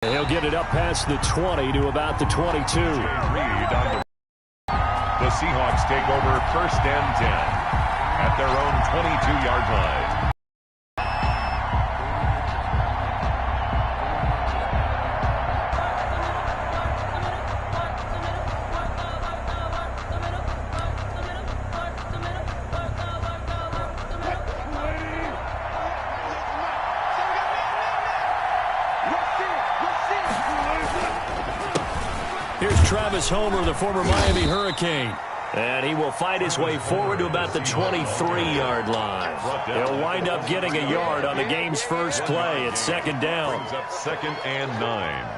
He'll get it up past the 20 to about the 22. The Seahawks take over 1st and 10 at their own 22-yard line. Here's Travis Homer, the former Miami Hurricane. And he will fight his way forward to about the 23-yard line. He'll wind up getting a yard on the game's first play. It's 2nd down. Brings up 2nd and 9.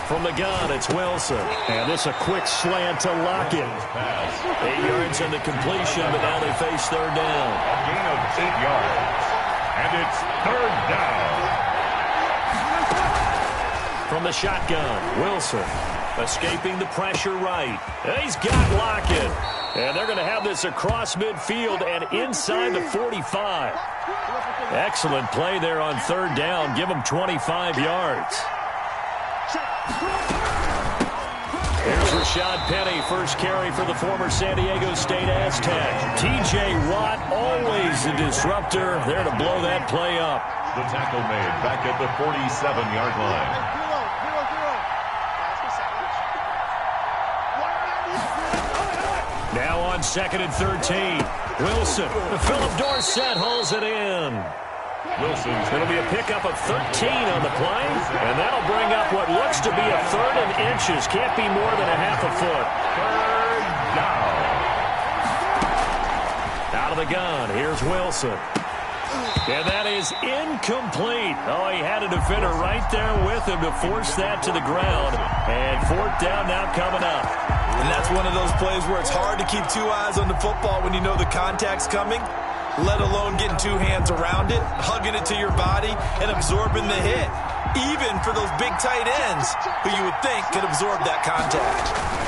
From the gun, it's Wilson. And this a quick slant to Lockett. 8 yards on the completion, but now they face 3rd down. A gain of 8 yards. And it's 3rd down. From the shotgun, Wilson escaping the pressure right. He's got Lockett. And they're going to have this across midfield and inside the 45. Excellent play there on 3rd down. Give them 25 yards. Here's Rashad Penny, first carry for the former San Diego State Aztec. T.J. Watt, always a disruptor, there to blow that play up. The tackle made back at the 47-yard line. Now on 2nd and 13. Wilson, Philip Dorsett hauls it in. Wilson's going to be a pickup of 13 on the play, and that'll bring up what looks to be a 3rd and inches. Can't be more than a half a foot. 3rd down. Out of the gun, here's Wilson. And that is incomplete. Oh, he had a defender right there with him to force that to the ground. And 4th down now coming up. And that's one of those plays where it's hard to keep 2 eyes on the football when you know the contact's coming, let alone getting 2 hands around it, hugging it to your body, and absorbing the hit. Even for those big tight ends who you would think could absorb that contact.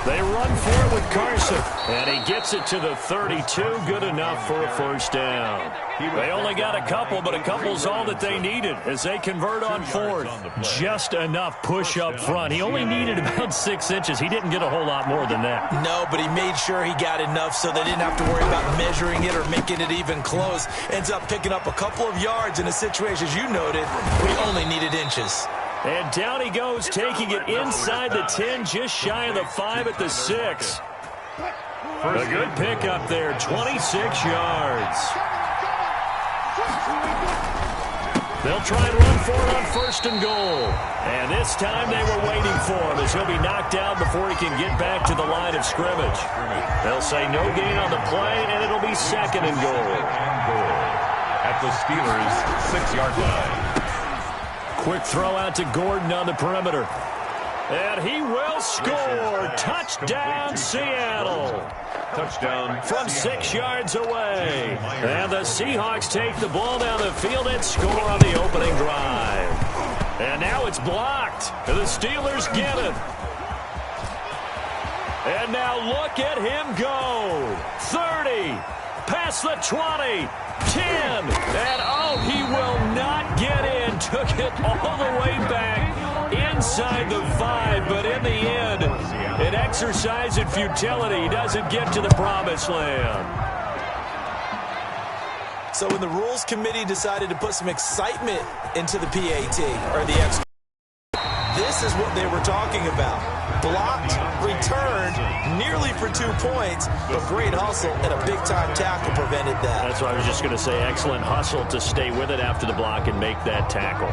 They run for it with Carson, and he gets it to the 32. Good enough for a 1st down. They only got a couple, but a couple's all that they needed as they convert on 4th. Just enough push up front. He only needed about 6 inches. He didn't get a whole lot more than that. No, but he made sure he got enough so they didn't have to worry about measuring it or making it even close. Ends up picking up a couple of yards in a situation, as you noted, we only needed inches. And down he goes, taking it inside the 10, just shy of the 5 at the 6. A good pickup there, 26 yards. They'll try and run for it on 1st and goal. And this time they were waiting for him as he'll be knocked down before he can get back to the line of scrimmage. They'll say no gain on the play, and it'll be 2nd and goal. At the Steelers' 6-yard line. Quick throw out to Gordon on the perimeter. And he will score. Touchdown, Seattle. Touchdown from 6 yards away. And the Seahawks take the ball down the field and score on the opening drive. And now it's blocked. And the Steelers get it. And now look at him go. 30. Past the 20. 10. And oh, he will not get in. Took it all the way back inside the 5. But in the end, an exercise in futility. He doesn't get to the promised land. So when the Rules Committee decided to put some excitement into the PAT, or the X, this is what they were talking about. Blocked, returned, nearly for 2 points, but great hustle and a big-time tackle prevented that. That's what I was just going to say. Excellent hustle to stay with it after the block and make that tackle.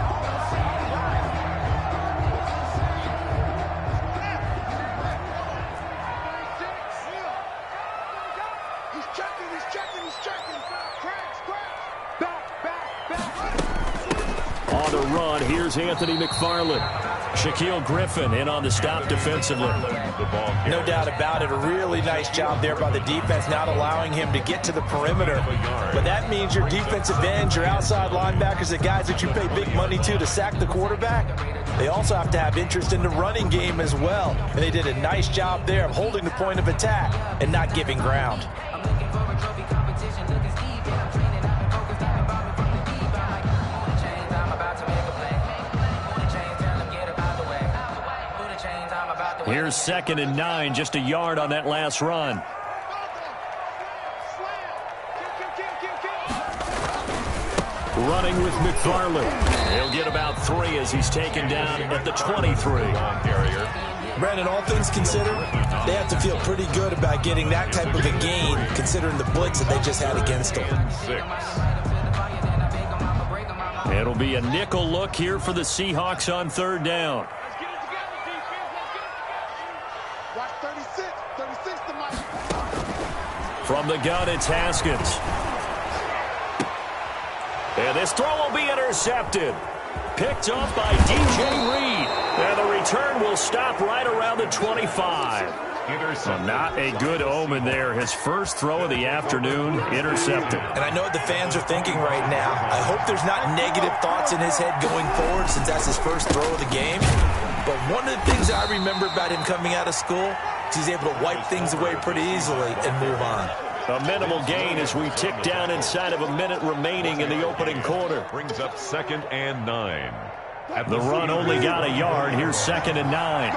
On the run, here's Anthony McFarland. Shaquille Griffin in on the stop defensively. No doubt about it. A really nice job there by the defense, not allowing him to get to the perimeter. But that means your defensive ends, your outside linebackers, the guys that you pay big money to sack the quarterback, they also have to have interest in the running game as well. And they did a nice job there of holding the point of attack and not giving ground. Here's 2nd and 9, just a yard on that last run. Running with McFarland. He'll get about 3 as he's taken down at the 23. Brandon, all things considered, they have to feel pretty good about getting that type of a gain, considering the blitz that they just had against them. It'll be a nickel look here for the Seahawks on 3rd down. From the gun, it's Haskins. And this throw will be intercepted. Picked off by DJ Reed. And the return will stop right around the 25. So not a good omen there. His first throw of the afternoon, intercepted. And I know what the fans are thinking right now. I hope there's not negative thoughts in his head going forward since that's his first throw of the game. But one of the things I remember about him coming out of school is he's able to wipe things away pretty easily and move on. A minimal gain as we tick down inside of a minute remaining in the opening quarter. Brings up 2nd and 9. The run only got a yard. Here's 2nd and 9.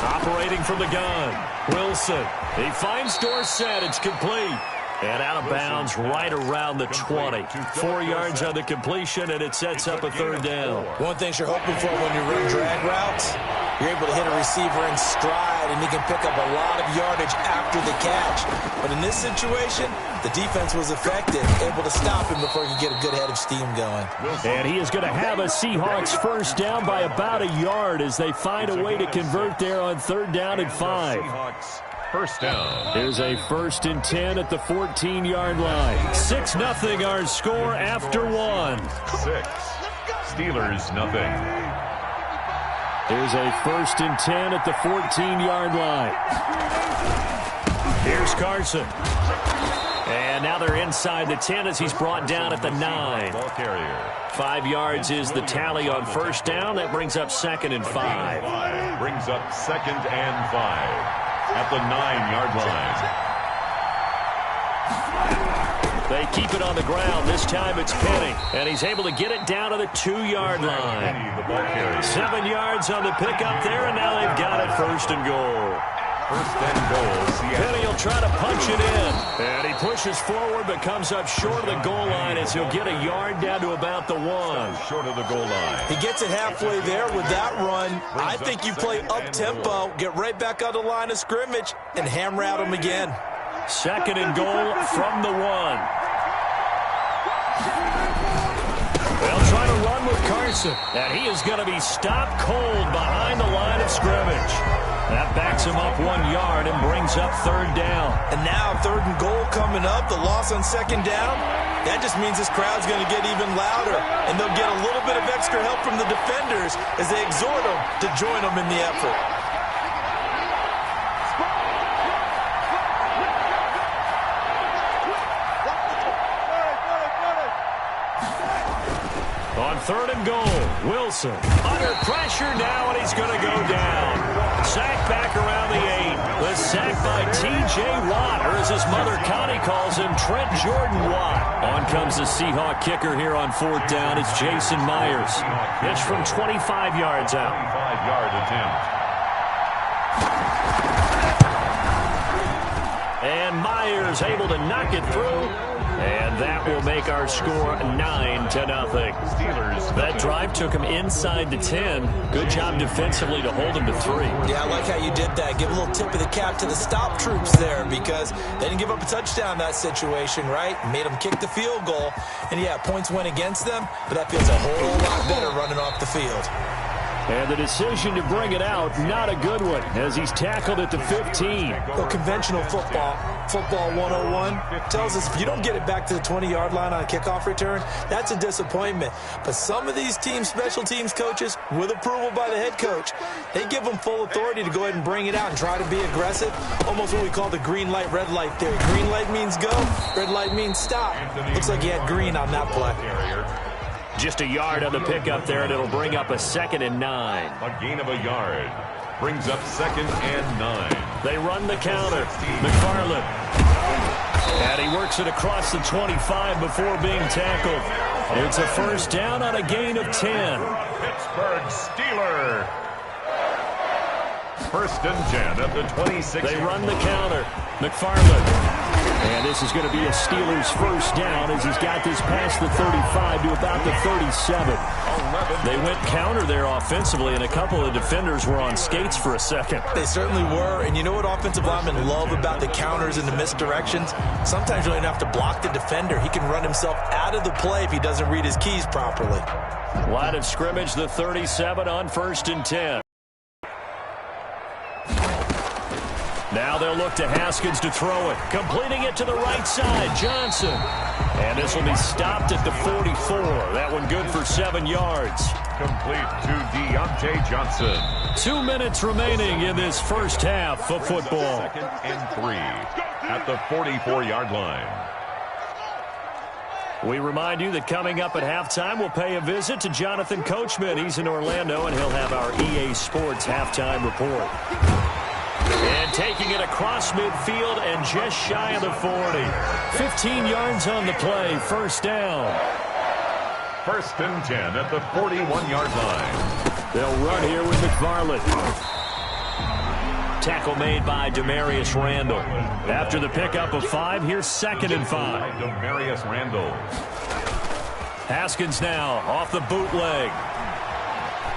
Operating from the gun, Wilson. He finds Dorsett. It's complete. And out of bounds right around the 20. 4 yards on the completion, and it sets up a 3rd down. One thing you're hoping for when you run drag routes, you're able to hit a receiver in stride, and he can pick up a lot of yardage after the catch. But in this situation, the defense was effective, able to stop him before he could get a good head of steam going. And he is going to have a Seahawks 1st down by about a yard as they find a way to convert there on 3rd down and 5. 1st down. Here's a 1st and 10 at the 14-yard line. 6-0 our score after 1. 6. Steelers nothing. Here's a 1st and 10 at the 14-yard line. Here's Carson. And now they're inside the 10 as he's brought down at the 9. 5 yards is the tally on 1st down. That brings up 2nd and 5. Brings up 2nd and 5 at the 9-yard line. They keep it on the ground. This time it's Penny. And he's able to get it down to the 2-yard line. 7 yards on the pickup there, and now they've got it 1st and goal. 1st and goal. Penny will try to punch it in. And he pushes forward but comes up short of the goal line as he'll get a yard down to about the 1. Short of the goal line. He gets it halfway there with that run. I think you play up-tempo, get right back on the line of scrimmage, and hammer at him again. 2nd and goal from the 1. They'll try to run with Carson. And he is going to be stopped cold behind the line of scrimmage. That backs him up 1 yard and brings up 3rd down. And now 3rd and goal coming up. The loss on 2nd down. That just means this crowd's going to get even louder. And they'll get a little bit of extra help from the defenders as they exhort them to join them in the effort. On 3rd and goal, Wilson under pressure now, and he's going to go down. Sack back around the 8. The sack by T.J. Watt, or as his mother Connie calls him, Trent Jordan Watt. On comes the Seahawk kicker here on 4th down. It's Jason Myers. Pitch from 25 yards out. 25-yard attempt. And Myers able to knock it through. And that will make our score 9-0. Steelers. That drive took him inside the 10. Good job defensively to hold him to 3. Yeah, I like how you did that. Give a little tip of the cap to the stop troops there because they didn't give up a touchdown in that situation, right? Made them kick the field goal. And, yeah, points went against them, but that feels a whole lot better running off the field. And the decision to bring it out, not a good one, as he's tackled at the 15. Well, conventional football 101, tells us if you don't get it back to the 20-yard line on a kickoff return, that's a disappointment. But some of these special teams coaches, with approval by the head coach, they give them full authority to go ahead and bring it out and try to be aggressive, almost what we call the green light, red light theory. Green light means go, red light means stop. Looks like he had green on that play. Just a yard on the pickup there, and it'll bring up a 2nd and 9. A gain of a yard. Brings up 2nd and 9. They run the counter. McFarland. And he works it across the 25 before being tackled. It's a first down on a gain of 10. Pittsburgh Steelers. 1st and 10 at the 26. They run the counter. McFarland. And this is going to be a Steelers first down as he's got this past the 35 to about the 37. They went counter there offensively, and a couple of defenders were on skates for a second. They certainly were, and you know what offensive linemen love about the counters and the misdirections? Sometimes you don't even have to block the defender. He can run himself out of the play if he doesn't read his keys properly. Line of scrimmage, the 37 on 1st and 10. Now they'll look to Haskins to throw it. Completing it to the right side, Johnson. And this will be stopped at the 44. That one good for 7 yards. Complete to Deontay Johnson. 2 minutes remaining in this first half of football. 2nd and 3 at the 44-yard line. We remind you that coming up at halftime, we'll pay a visit to Jonathan Coachman. He's in Orlando, and he'll have our EA Sports halftime report. And taking it across midfield and just shy of the 40. 15 yards on the play, first down. 1st and 10 at the 41-yard line. They'll run here with McFarland. Tackle made by Demarius Randall. After the pickup of 5, here's 2nd and 5. Demarius Randall. Haskins now off the bootleg.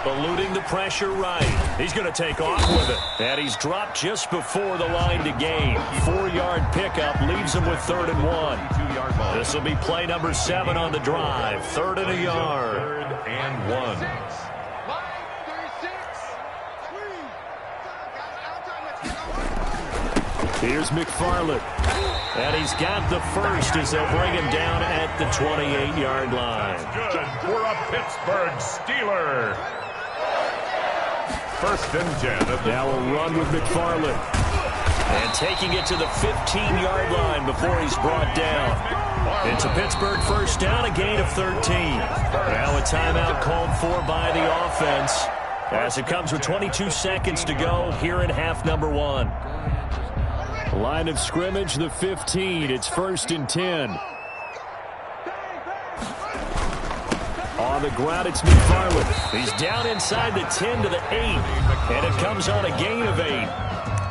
Eluding the pressure right. He's going to take off with it. And he's dropped just before the line to gain. 4-yard pickup leaves him with 3rd and 1. This will be play number 7 on the drive. 3rd and a yard. 3rd and 1. Here's McFarland. And he's got the first as they'll bring him down at the 28-yard line. Good for a Pittsburgh Steeler. 1st and 10. Now a run with McFarland. And taking it to the 15-yard line before he's brought down. It's a Pittsburgh first down, a gain of 13. Now a timeout called for by the offense as it comes with 22 seconds to go here in half number 1. Line of scrimmage, the 15. It's 1st and 10. On the ground, it's McFarland. He's down inside the 10 to the 8. And it comes on a gain of 8.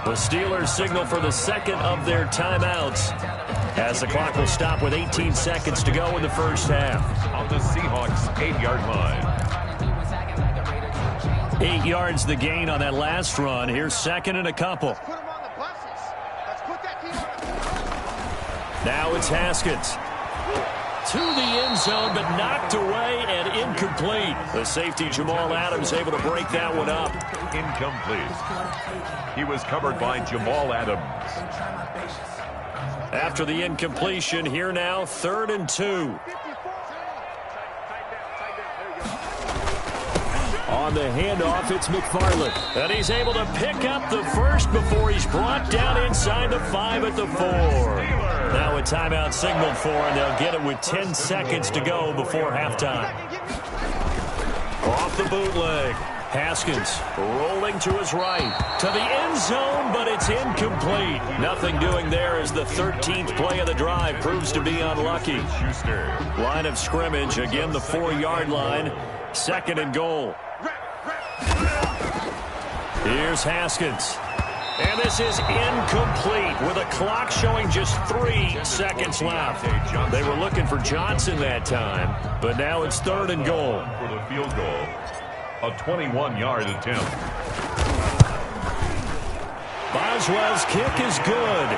The Steelers signal for the 2nd of their timeouts as the clock will stop with 18 seconds to go in the first half. On the Seahawks 8-yard line. 8 yards the gain on that last run. Here's 2nd and a couple. Now it's Haskins. To the end zone, but knocked away and incomplete. The safety, Jamal Adams, able to break that one up. Incomplete. He was covered by Jamal Adams. After the incompletion, here now, 3rd and 2. On the handoff, it's McFarland. And he's able to pick up the first before he's brought down inside the 5 at the 4. Now a timeout signaled for, and they'll get it with 10 seconds to go before halftime. Off the bootleg. Haskins rolling to his right. To the end zone, but it's incomplete. Nothing doing there as the 13th play of the drive proves to be unlucky. Line of scrimmage, again the 4-yard line. 2nd and goal. Here's Haskins. And this is incomplete with a clock showing just 3 seconds left. They were looking for Johnson that time, but now it's 3rd and goal. For the field goal, a 21-yard attempt. Boswell's kick is good.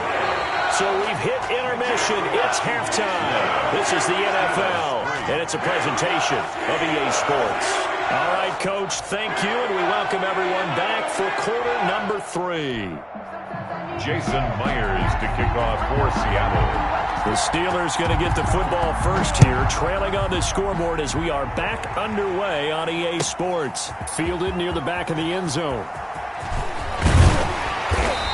So we've hit intermission. It's halftime. This is the NFL, and it's a presentation of EA Sports. All right, Coach, thank you, and we welcome everyone back for quarter number 3. Jason Myers to kick off for Seattle. The Steelers going to get the football first here, trailing on the scoreboard as we are back underway on EA Sports. Fielded near the back of the end zone.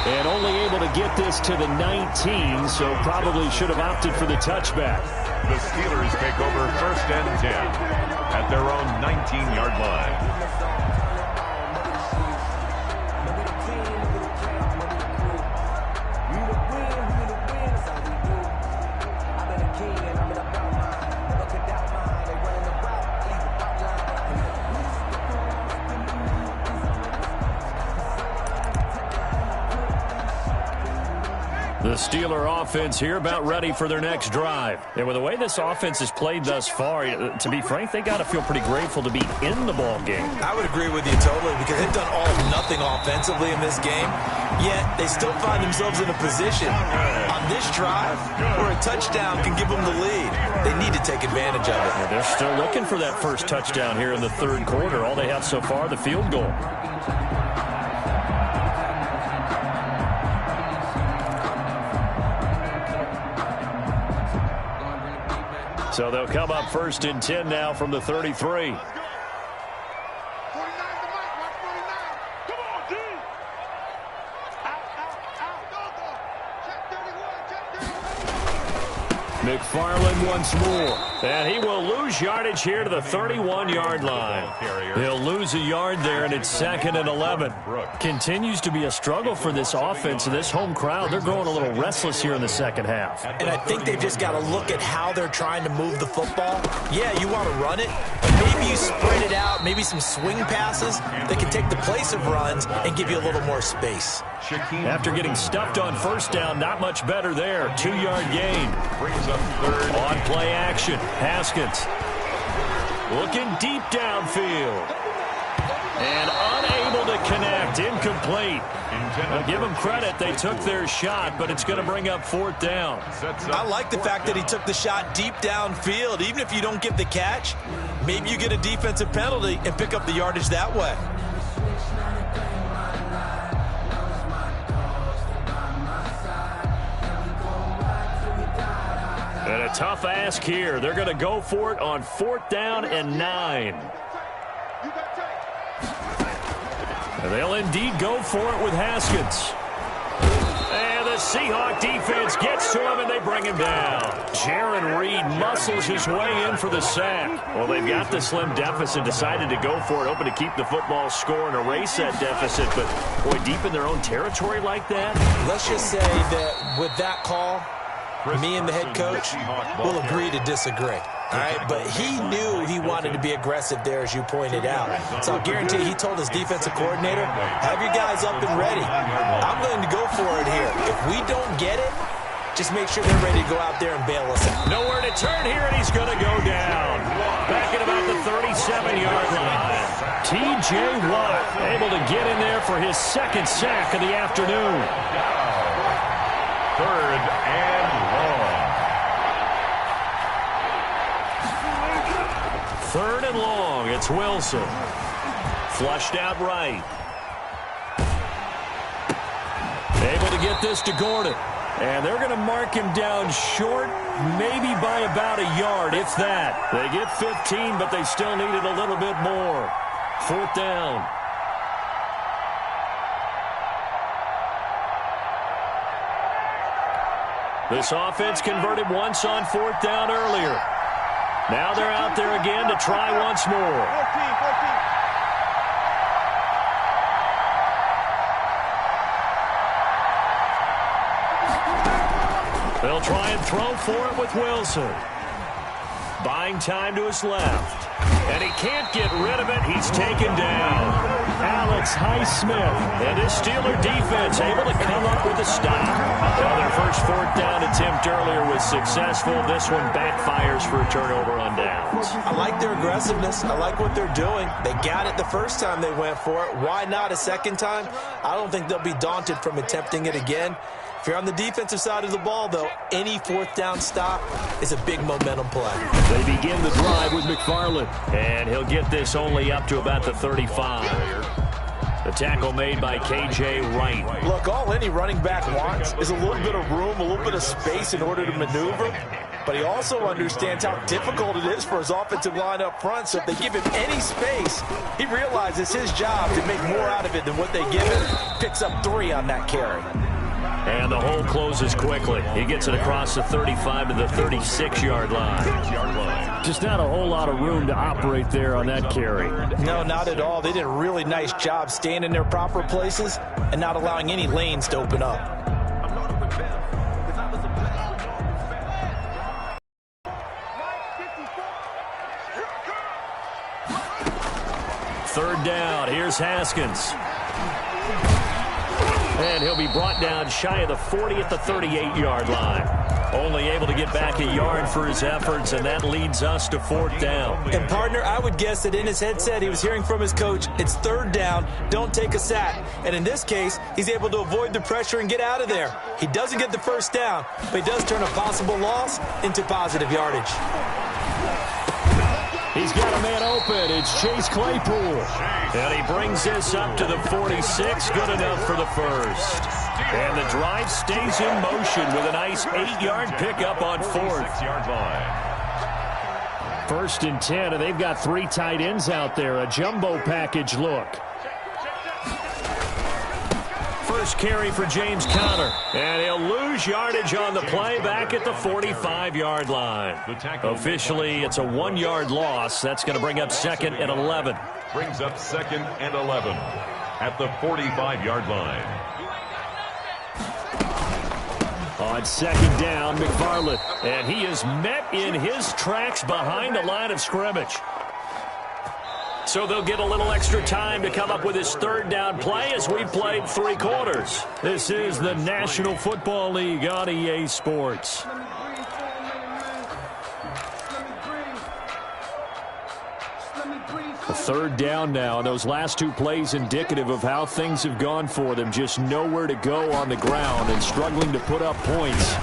And only able to get this to the 19, so probably should have opted for the touchback. The Steelers take over 1st and 10 at their own 19-yard line. The Steeler offense here about ready for their next drive. And with the way this offense has played thus far, to be frank, they got to feel pretty grateful to be in the ball game. I would agree with you totally because they've done all nothing offensively in this game, yet they still find themselves in a position on this drive where a touchdown can give them the lead. They need to take advantage of it. Yeah, they're still looking for that first touchdown here in the 3rd quarter. All they have so far, the field goal. So they'll come up 1st and 10 now from the 33. McFarland once more. And he will lose yardage here to the 31-yard line. He'll lose a yard there, and it's 2nd and 11. Continues to be a struggle for this offense and this home crowd. They're growing a little restless here in the second half. And I think they've just got to look at how they're trying to move the football. Yeah, you want to run it, but maybe you spread it out, maybe some swing passes that can take the place of runs and give you a little more space. After getting stuffed on 1st down, not much better there. 2-yard gain. Brings up 3rd. On play action, Haskins looking deep downfield. And unable to connect, incomplete. I'll give them credit, they took their shot, but it's going to bring up 4th down. I like the fact that he took the shot deep downfield. Even if you don't get the catch, maybe you get a defensive penalty and pick up the yardage that way. And a tough ask here. They're going to go for it on 4th down and 9. And they'll indeed go for it with Haskins. And the Seahawk defense gets to him, and they bring him down. Jaron Reed muscles his way in for the sack. Well, they've got the slim deficit, decided to go for it, hoping to keep the football score and erase that deficit. But, boy, deep in their own territory like that? Let's just say that with that call, me and the head coach will agree to disagree. All right, but he knew he wanted to be aggressive there, as you pointed out. So I'll guarantee he told his defensive coordinator, have your guys up and ready. I'm going to go for it here. If we don't get it, just make sure they're ready to go out there and bail us out. Nowhere to turn here, and he's going to go down. Back at about the 37-yard line. T.J. Watt able to get in there for his 2nd sack of the afternoon. 3rd and long. 3rd and long. It's Wilson. Flushed out right. Able to get this to Gordon. And they're going to mark him down short, maybe by about a yard, if that. They get 15, but they still needed a little bit more. 4th down. This offense converted once on 4th down earlier. Now they're out there again to try once more. 14. They'll try and throw for it with Wilson. Buying time to his left. And he can't get rid of it. He's taken down. Alex Highsmith and his Steeler defense able to come up with a stop. Now their first 4th down attempt earlier was successful. This one backfires for a turnover on downs. I like their aggressiveness. I like what they're doing. They got it the first time they went for it. Why not a second time? I don't think they'll be daunted from attempting it again. If you're on the defensive side of the ball, though, any fourth down stop is a big momentum play. They begin the drive with McFarland, and he'll get this only up to about the 35. The tackle made by K.J. Wright. Look, all any running back wants is a little bit of room, a little bit of space in order to maneuver. But he also understands how difficult it is for his offensive line up front. So if they give him any space, he realizes his job to make more out of it than what they give him. Picks up 3 on that carry. And the hole closes quickly. He gets it across the 35 to the 36-yard line. Just not a whole lot of room to operate there on that carry. No, not at all. They did a really nice job staying in their proper places and not allowing any lanes to open up. Third down. Here's Haskins. And he'll be brought down shy of the 40 at the 38-yard line. Only able to get back a yard for his efforts, and that leads us to 4th down. And, partner, I would guess that in his headset he was hearing from his coach, it's 3rd down, don't take a sack. And in this case, he's able to avoid the pressure and get out of there. He doesn't get the 1st down, but he does turn a possible loss into positive yardage. He's got a man open. It's Chase Claypool. And he brings this up to the 46. Good enough for the first. And the drive stays in motion with a nice 8-yard pickup on 4th. 1st and 10, and they've got 3 tight ends out there. A jumbo package look. First carry for James Conner. And he'll lose yardage on the play back at the 45-yard line. Officially, it's a 1-yard loss. That's going to bring up 2nd and 11. Brings up 2nd and 11 at the 45-yard line. On 2nd down, McFarland. And he is met in his tracks behind the line of scrimmage. So they'll get a little extra time to come up with his 3rd down play as we played 3 quarters. This is the National Football League on EA Sports. A 3rd down now, and those last 2 plays indicative of how things have gone for them. Just nowhere to go on the ground and struggling to put up points.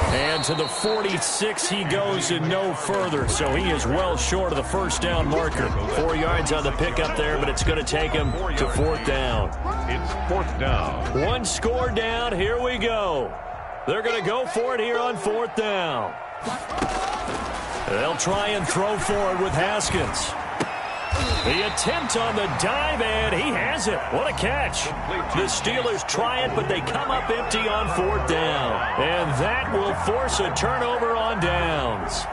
And to the 46 he goes and no further, so he is well short of the 1st down marker. 4 yards on the pickup there, but it's going to take him to 4th down. It's 4th down. 1 score down, here we go. They're going to go for it here on 4th down. They'll try and throw for it with Haskins. The attempt on the dive, and he has it. What a catch. The Steelers try it, but they come up empty on 4th down. And that will force a turnover on downs.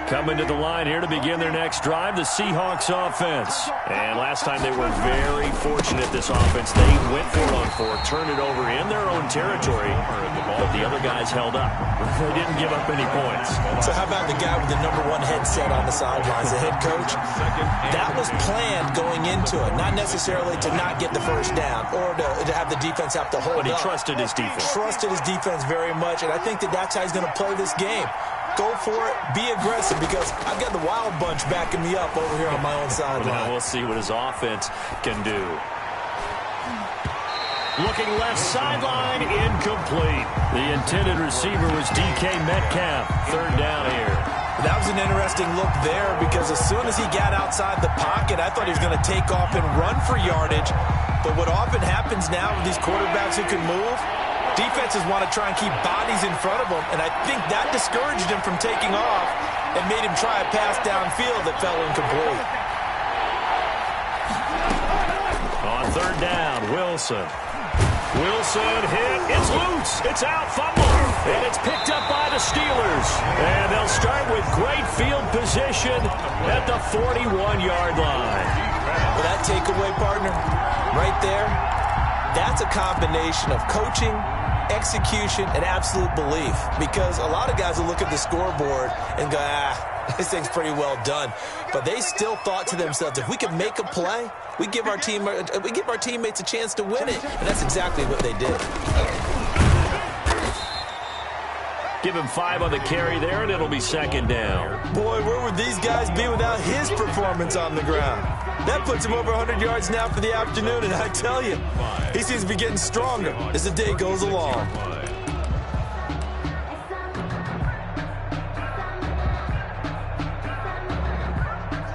Coming to the line here to begin their next drive, the Seahawks offense. And last time they were very fortunate, this offense. They went for it on 4th, turned it over in their own territory, but the other guys held up. They didn't give up any points. So how about the guy with the #1 headset on the sidelines, the head coach? That was planned going into it, not necessarily to not get the 1st down or to have the defense have to hold up. But he trusted his defense. Trusted his defense very much, and I think that's how he's going to play this game. Go for it, be aggressive, because I've got the wild bunch backing me up over here on my own sideline. Now we'll see what his offense can do. Looking left sideline, incomplete. The intended receiver was DK Metcalf. 3rd down here. That was an interesting look there, because as soon as he got outside the pocket, I thought he was going to take off and run for yardage. But what often happens now with these quarterbacks who can move, defenses want to try and keep bodies in front of them, and I think that discouraged him from taking off and made him try a pass downfield that fell incomplete. On 3rd down, Wilson. Wilson hit. It's loose. It's out. Fumble. And it's picked up by the Steelers. And they'll start with great field position at the 41-yard line. Well, that takeaway, partner, right there, that's a combination of coaching, execution, and absolute belief. Because a lot of guys will look at the scoreboard and go, this thing's pretty well done. But they still thought to themselves, if we can make a play, we give our teammates a chance to win it. And that's exactly what they did. Give him 5 on the carry there, and it'll be second down. Boy, where would these guys be without his performance on the ground? That puts him over 100 yards now for the afternoon, and I tell you, he seems to be getting stronger as the day goes along.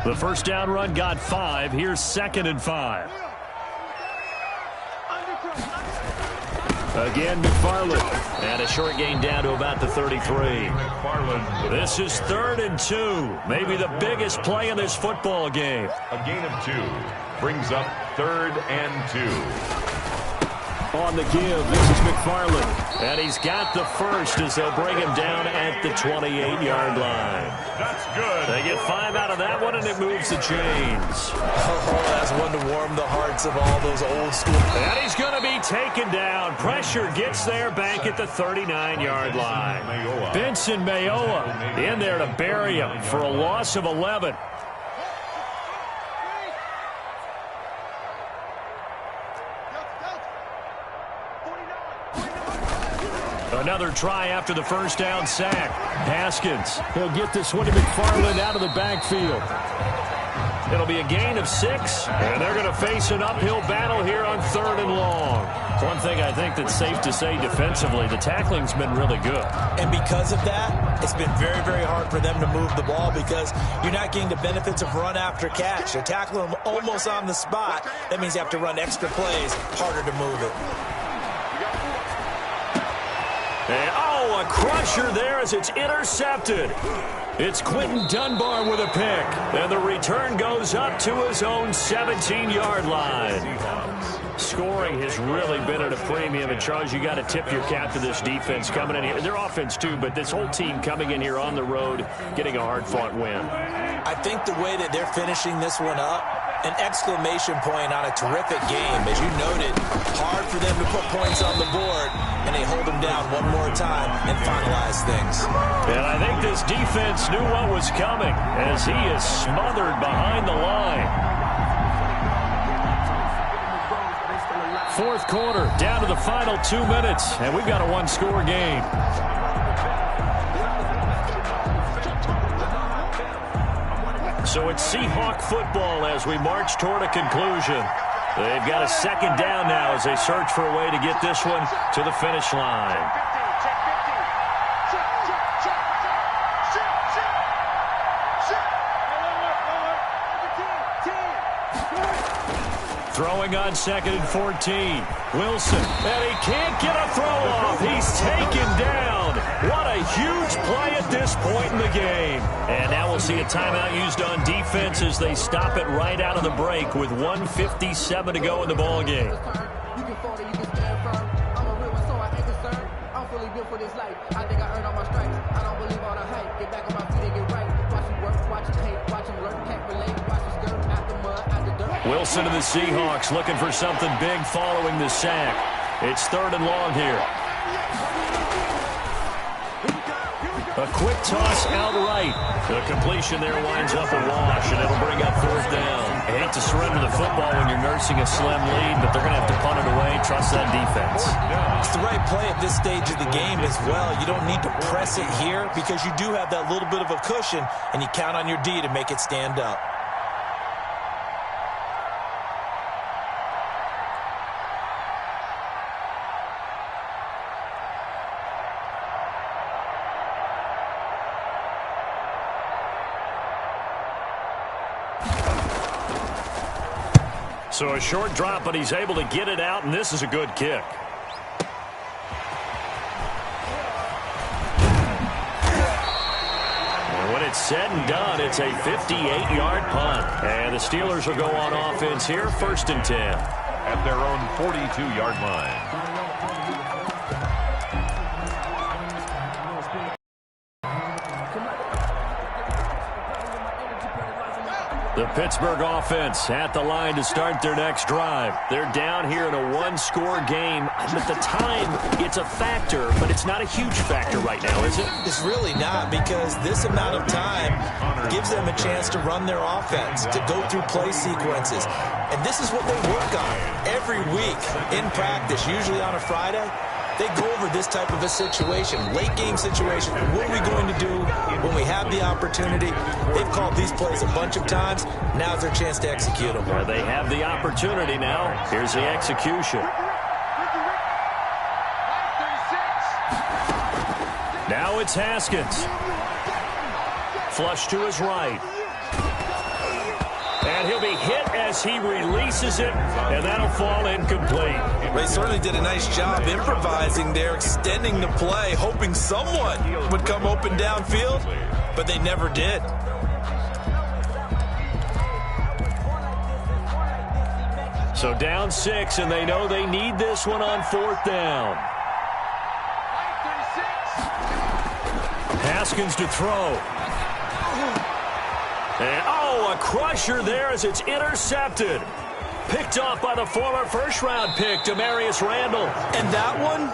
The first down run got 5. Here's 2nd and 5. Again, McFarland. And a short gain down to about the 33. This is 3rd and 2. Maybe the biggest play in this football game. A gain of 2 brings up 3rd and 2. On the give, this is McFarland. And he's got the first as they'll bring him down at the 28-yard line. That's good. They get 5 out of that one, and it moves the chains. Oh, that's one to warm the hearts of all those old school. And he's going to be taken down. Pressure gets there back at the 39-yard line. Benson Mayowa in there to bury him for a loss of 11. Another try after the first down sack. Haskins, he'll get this one to McFarland out of the backfield. It'll be a gain of 6, and they're going to face an uphill battle here on 3rd and long. One thing I think that's safe to say defensively, the tackling's been really good. And because of that, it's been very, very hard for them to move the ball because you're not getting the benefits of run after catch. You're tackling them almost on the spot. That means you have to run extra plays, harder to move it. And, a crusher there as it's intercepted. It's Quentin Dunbar with a pick. And the return goes up to his own 17-yard line. Scoring has really been at a premium. And, Charles, you got to tip your cap to this defense coming in here. Their offense, too, but this whole team coming in here on the road, getting a hard-fought win. I think the way that they're finishing this one up, an exclamation point on a terrific game. As you noted, hard for them to put points on the board, and they hold them down one more time and finalize things. And I think this defense knew what was coming as he is smothered behind the line. 4th quarter, down to the final 2 minutes, and we've got a one-score game. So it's Seahawk football as we march toward a conclusion. They've got a 2nd down now as they search for a way to get this one to the finish line. Throwing on 2nd and 14. Wilson, and he can't get a throw off. He's taken down. What a huge play at this point in the game. And now we'll see a timeout used on defense as they stop it right out of the break with 1:57 to go in the ball game. Wilson to the Seahawks looking for something big following the sack. It's 3rd and long here. A quick toss outright. The completion there winds up a wash, and it'll bring up 4th down. I hate to surrender the football when you're nursing a slim lead, but they're going to have to punt it away. Trust that defense. It's the right play at this stage of the game as well. You don't need to press it here because you do have that little bit of a cushion, and you count on your D to make it stand up. So a short drop, but he's able to get it out, and this is a good kick. And when it's said and done, it's a 58-yard punt. And the Steelers will go on offense here, 1st and 10. At their own 42-yard line. The Pittsburgh offense at the line to start their next drive. They're down here in a one-score game. At the time, it's a factor, but it's not a huge factor right now, is it? It's really not, because this amount of time gives them a chance to run their offense, to go through play sequences. And this is what they work on every week in practice, usually on a Friday. They go over this type of a situation, late game situation. What are we going to do when we have the opportunity? They've called these plays a bunch of times. Now's their chance to execute them. Well, they have the opportunity now. Here's the execution. Now it's Haskins. Flush to his right. And he'll be hit as he releases it, and that'll fall incomplete. They certainly did a nice job improvising there, extending the play, hoping someone would come open downfield, but they never did. So down 6, and they know they need this one on 4th down. Haskins to throw. And, a crusher there as it's intercepted. Picked off by the former first-round pick, Demarius Randall. And that one,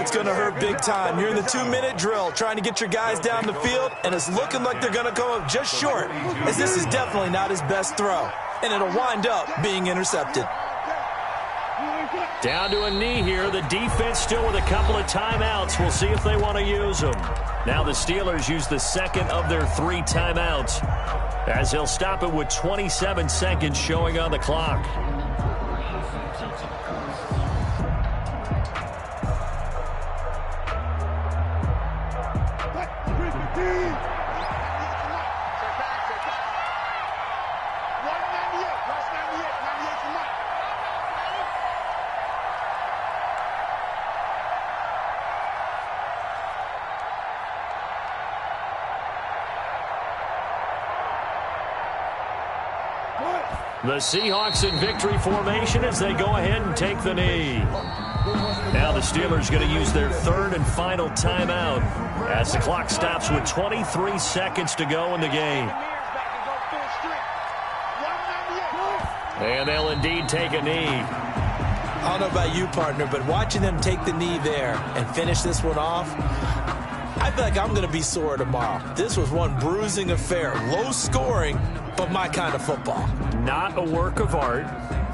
it's going to hurt big time. You're in the 2-minute drill trying to get your guys down the field, and it's looking like they're going to come up just short, as this is definitely not his best throw, and it'll wind up being intercepted. Down to a knee here. The defense still with a couple of timeouts. We'll see if they want to use them. Now the Steelers use the second of their 3 timeouts, as they'll stop it with 27 seconds showing on the clock. The Seahawks in victory formation as they go ahead and take the knee. Now the Steelers going to use their 3rd and final timeout as the clock stops with 23 seconds to go in the game. And they'll indeed take a knee. I don't know about you, partner, but watching them take the knee there and finish this one off, I feel like I'm going to be sore tomorrow. This was one bruising affair. Low scoring, but my kind of football. Not a work of art,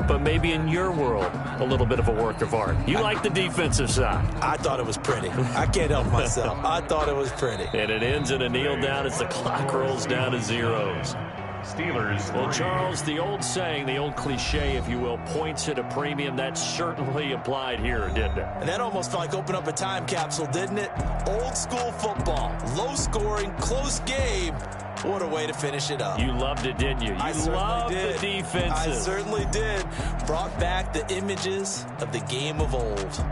but maybe in your world, a little bit of a work of art. You like the defensive side. I thought it was pretty. I can't help myself. I thought it was pretty. And it ends in a kneel down as the clock rolls down to zeros. Steelers. Well, Charles, the old saying, the old cliche, if you will, points at a premium, that certainly applied here, didn't it? And that almost felt like open up a time capsule, didn't it? Old school football, low scoring, close game. What a way to finish it up. You loved it, didn't you? You loved the defenses. I certainly did. Brought back the images of the game of old.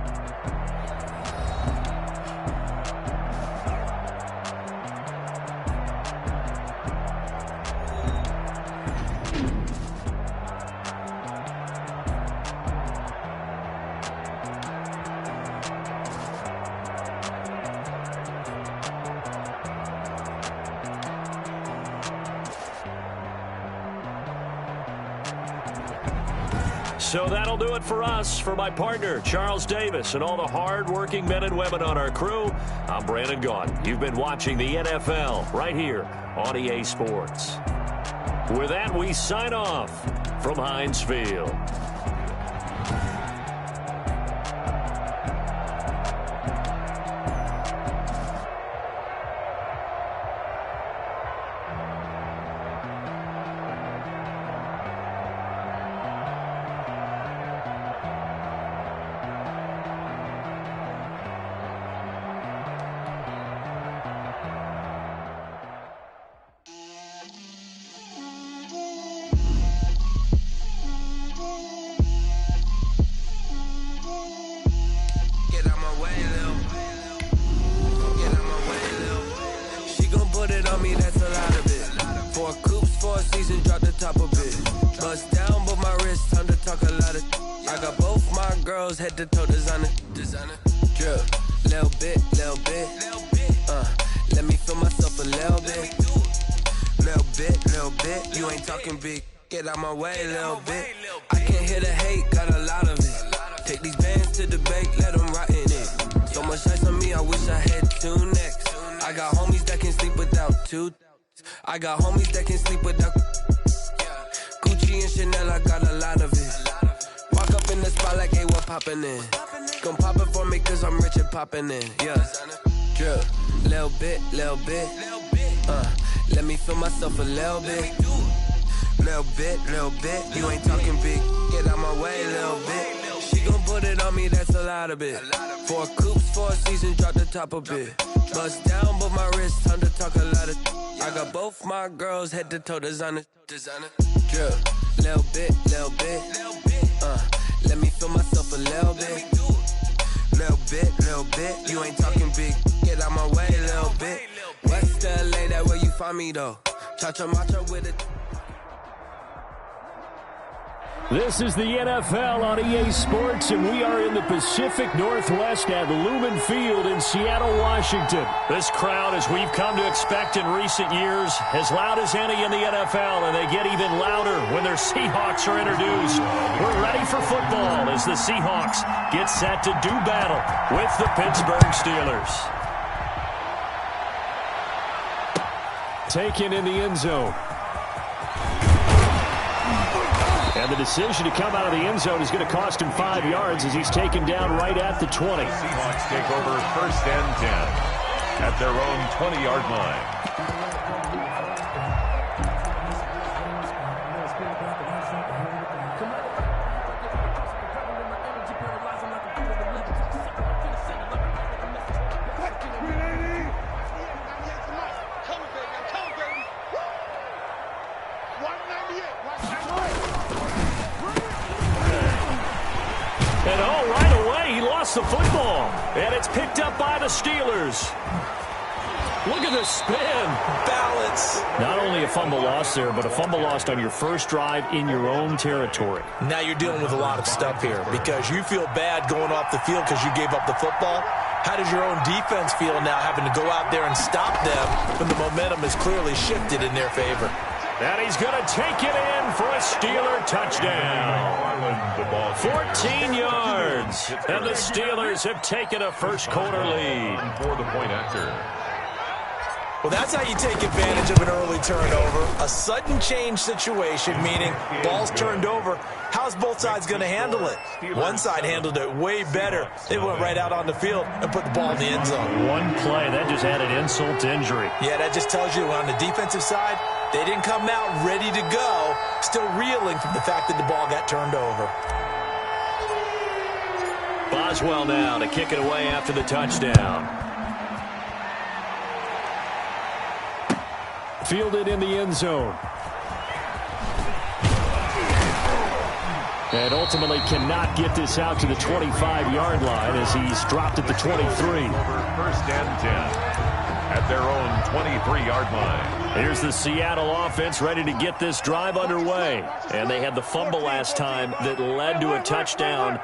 So that'll do it for us. For my partner, Charles Davis, and all the hard-working men and women on our crew, I'm Brandon Gaudin. You've been watching the NFL right here on EA Sports. With that, we sign off from Heinz Field. Head to toe designer, drip, little bit, let me feel myself a little bit, you ain't talking big, get out my way a little bit, I can't hear the hate, got a lot of it, take these bands to the bank, let them rot in it, so much ice on me, I wish I had 2 necks, I got homies that can sleep without 2, I got homies that can sleep without, Gucci and Chanel, I got a lot of it. Walk up in the spot like, hey, what poppin' in? gon' pop it for me cause I'm rich and poppin' in, yeah. Drip, little bit, let me feel myself a little bit. Little bit, you ain't talking big, get out my way, little bit. She gon' put it on me, that's a lot of it. 4 coops, 4 seasons, drop the top a bit. Bust down, but my wrist, time to talk a lot of. I got both my girls head to toe designer. Drip, little bit, let me feel myself a little bit. Little bit, you ain't talking big, get out my way, little bit. West LA, that where you find me though. Cha-cha matcha with it. This is the NFL on EA Sports, and we are in the Pacific Northwest at Lumen Field in Seattle, Washington. This crowd, as we've come to expect in recent years, as loud as any in the NFL, and they get even louder when their Seahawks are introduced. We're ready for football as the Seahawks get set to do battle with the Pittsburgh Steelers. Taken in the end zone. And the decision to come out of the end zone is going to cost him 5 yards as he's taken down right at the 20. Seahawks take over 1st and 10 at their own 20-yard line. And right away, he lost the football. And it's picked up by the Steelers. Look at the spin. Balance. Not only a fumble loss there, but a fumble lost on your first drive in your own territory. Now you're dealing with a lot of stuff here because you feel bad going off the field because you gave up the football. How does your own defense feel now having to go out there and stop them when the momentum is clearly shifted in their favor? And he's going to take it in for a Steeler touchdown. 14 yards. And the Steelers have taken a first-quarter lead. For the point after. Well, that's how you take advantage of an early turnover. A sudden change situation, meaning ball's turned over. How's both sides going to handle it? One side handled it way better. They went right out on the field and put the ball in the end zone. One play, that just added insult to injury. Yeah, that just tells you on the defensive side, they didn't come out ready to go, still reeling from the fact that the ball got turned over. Boswell now to kick it away after the touchdown. Fielded in the end zone. And ultimately cannot get this out to the 25-yard line as he's dropped at the 23. Over 1st and 10 at their own 23-yard line. Here's the Seattle offense ready to get this drive underway. And they had the fumble last time that led to a touchdown.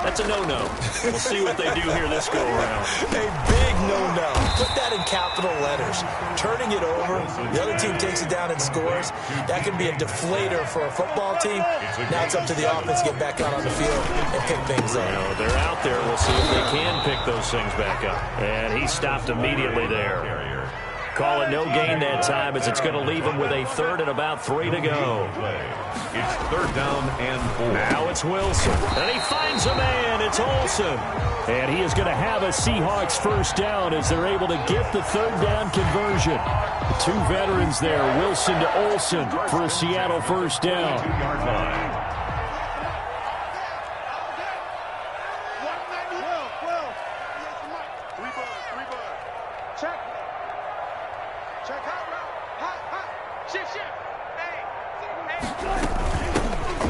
That's a no-no. We'll see what they do here this go-around. A big no-no. Put that in capital letters. Turning it over, the other team takes it down and scores. That can be a deflator for a football team. Now it's up to the offense to get back out on the field and pick things up. They're out there. We'll see if they can pick those things back up. And he stopped immediately there. Call it no gain that time as it's going to leave him with a 3rd and about 3 to go. It's 3rd down and 4. Now it's Wilson. And he finds a man. It's Olsen. And he is going to have a Seahawks first down as they're able to get the 3rd down conversion. The 2 veterans there, Wilson to Olsen for a Seattle first down. 2-yard line.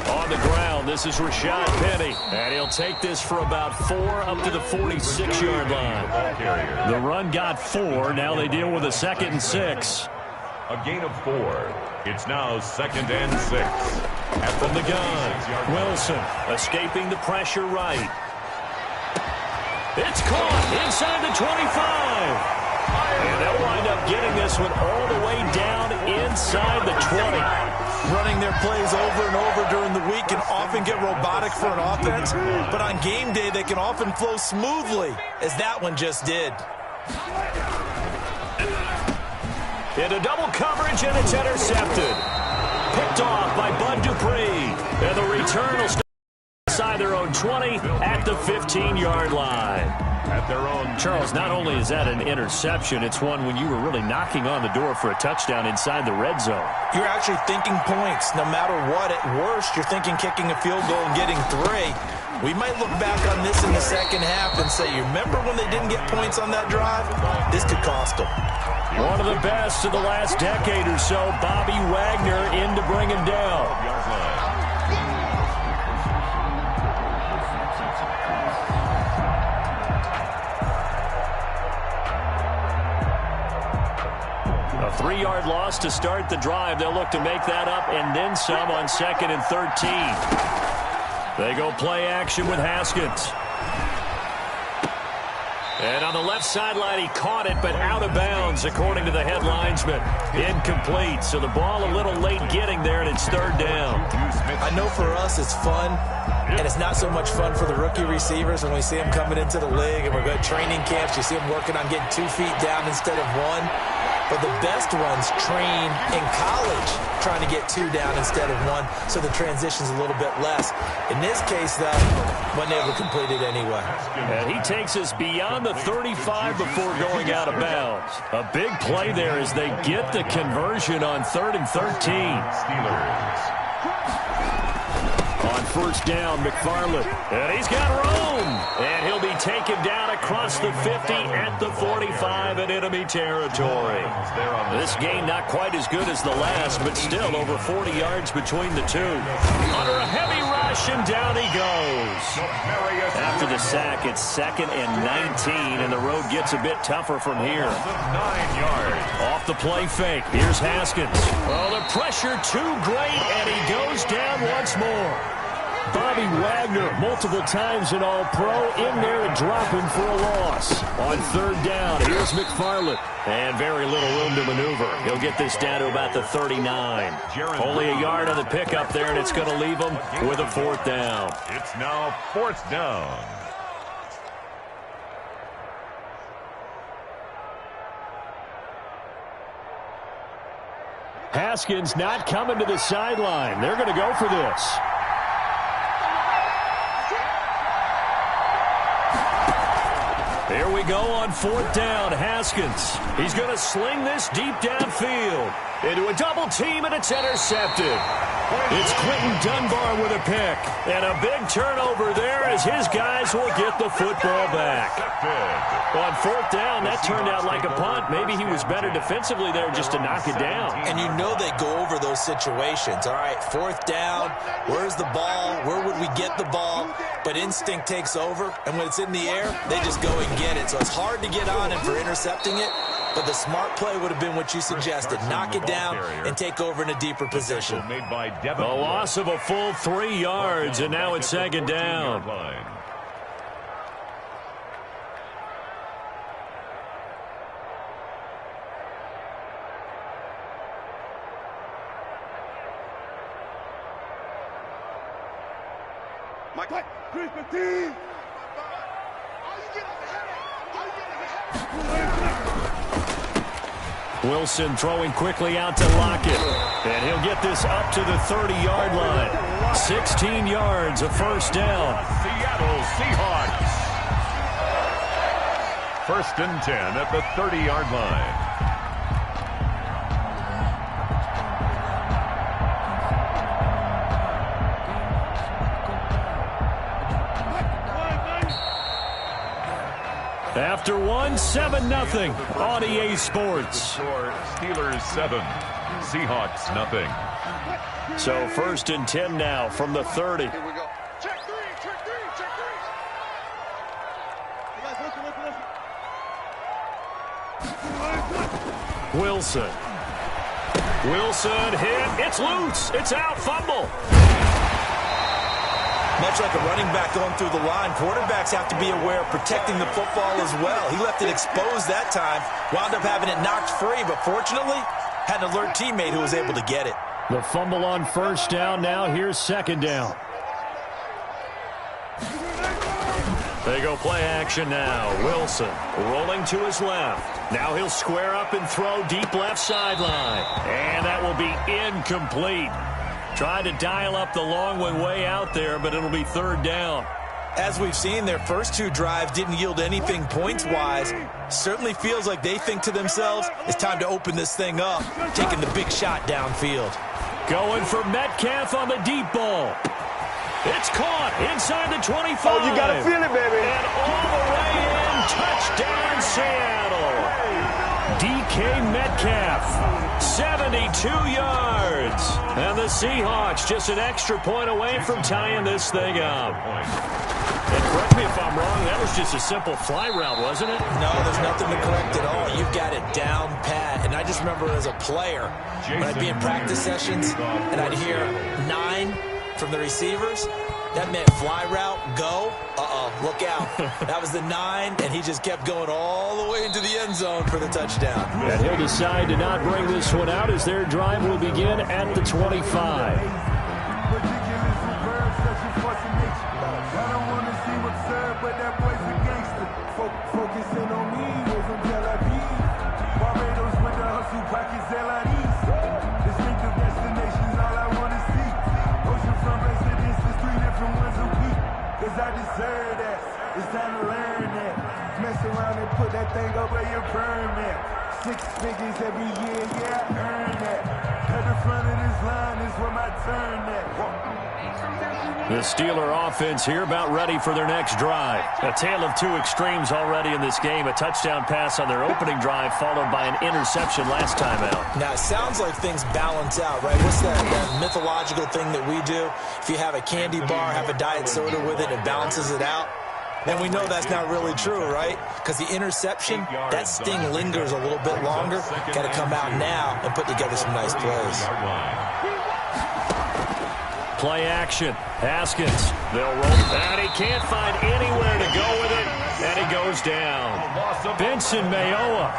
On the ground, this is Rashad Penny. And he'll take this for about 4 up to the 46-yard line. The run got 4. Now they deal with a 2nd and 6. A gain of 4. It's now 2nd and 6. From the gun, Wilson escaping the pressure right. It's caught inside the 25. And they'll wind up getting this one all the way down inside the 20. Running their plays over and over during the week can often get robotic for an offense, but on game day they can often flow smoothly, as that one just did. Into double coverage, and it's intercepted. Picked off by Bud Dupree. And the return will start inside their own 20 at the 15-yard line. At their own. Charles, not only is that an interception, it's one when you were really knocking on the door for a touchdown inside the red zone. You're actually thinking points. No matter what, at worst, you're thinking kicking a field goal and getting 3. We might look back on this in the second half and say, you remember when they didn't get points on that drive? This could cost them. One of the best of the last decade or so, Bobby Wagner in to bring him down. A 3-yard loss to start the drive. They'll look to make that up and then some on 2nd and 13. They go play action with Haskins. And on the left sideline, he caught it, but out of bounds, according to the head linesman. Incomplete, so the ball a little late getting there, and it's 3rd down. I know for us it's fun, and it's not so much fun for the rookie receivers when we see them coming into the league, and we're going to training camps. You see them working on getting 2 feet down instead of 1. But the best ones train in college trying to get 2 down instead of 1, so the transition's a little bit less. In this case, though, wasn't able to complete it anyway. And he takes us beyond the 35 before going out of bounds. A big play there as they get the conversion on 3rd and 13. Steelers. On 1st down, McFarland. And he's got room. And he'll be taken down across the 50 at the 45 in enemy territory. This game not quite as good as the last, but still over 40 yards between the two. Under a heavy rush, and down he goes. After the sack, it's 2nd and 19, and the road gets a bit tougher from here. 9 yards. Off the play fake. Here's Haskins. Oh, the pressure too great, and he goes down once more. Bobby Wagner, multiple times an All-Pro, in there and dropping for a loss. On 3rd down, here's McFarland. And very little room to maneuver. He'll get this down to about the 39. Only a yard on the pickup there, and it's going to leave him with a 4th down. It's now 4th down. Haskins not coming to the sideline. They're going to go for this. Here we go on 4th down. Haskins. He's going to sling this deep downfield into a double team, and it's intercepted. It's Quentin Dunbar with a pick. And a big turnover there as his guys will get the football back. On 4th down, that turned out like a punt. Maybe he was better defensively there just to knock it down. And you know they go over those situations. All right, 4th down, where's the ball? Where would we get the ball? But instinct takes over, and when it's in the air, they just go and get it. So it's hard to get on him for intercepting it, but the smart play would have been what you suggested. Knock it down and take over in a deeper position. A loss of a full 3 yards, and now it's 2nd down. Wilson throwing quickly out to Lockett. And he'll get this up to the 30-yard line. 16 yards, a 1st down. Seattle Seahawks. 1st and 10 at the 30-yard line. After 7-0 on EA Sports. Steelers 7, Seahawks nothing. So 1st and 10 now from the 30. Here we go. Check 3, check 3, check 3. Wilson. Wilson hit. It's loose. It's out. Fumble. Much like a running back going through the line, quarterbacks have to be aware of protecting the football as well. He left it exposed that time, wound up having it knocked free, but fortunately had an alert teammate who was able to get it. The fumble on 1st down. Now here's 2nd down. They go play action now. Wilson rolling to his left. Now he'll square up and throw deep left sideline. And that will be incomplete. Tried to dial up the long one way out there, but it'll be third down. As we've seen, their first two drives didn't yield anything points-wise. Certainly feels like they think to themselves, it's time to open this thing up, taking the big shot downfield. Going for Metcalf on the deep ball. It's caught inside the 25. Oh, you got to feel it, baby. And all the way in, touchdown Seattle. DK Metcalf, 72 yards. And the Seahawks just an extra point away from tying this thing up. And correct me if I'm wrong, that was just a simple fly route, wasn't it? No, there's nothing to correct at all. You've got it down pat. And I just remember as a player, when I'd be in practice sessions and I'd hear 9 from the receivers, that meant fly route, go, look out. That was the 9, and he just kept going all the way into the end zone for the touchdown. And he'll decide to not bring this one out as their drive will begin at the 25. I deserve that. It's time to learn that. Mess around and put that thing over your permit. 6 figures every year, yeah, I earn that. Cut the front of this line is where my turn at. The Steeler offense here about ready for their next drive. A tale of two extremes already in this game. A touchdown pass on their opening drive followed by an interception last time out. Now, it sounds like things balance out, right? What's that mythological thing that we do? If you have a candy bar, have a diet soda with it, it balances it out. And we know that's not really true, right? Because the interception, that sting lingers a little bit longer. Got to come out now and put together some nice plays. Play action. Haskins. They'll roll. And he can't find anywhere to go with it. And he goes down. Benson Mayowa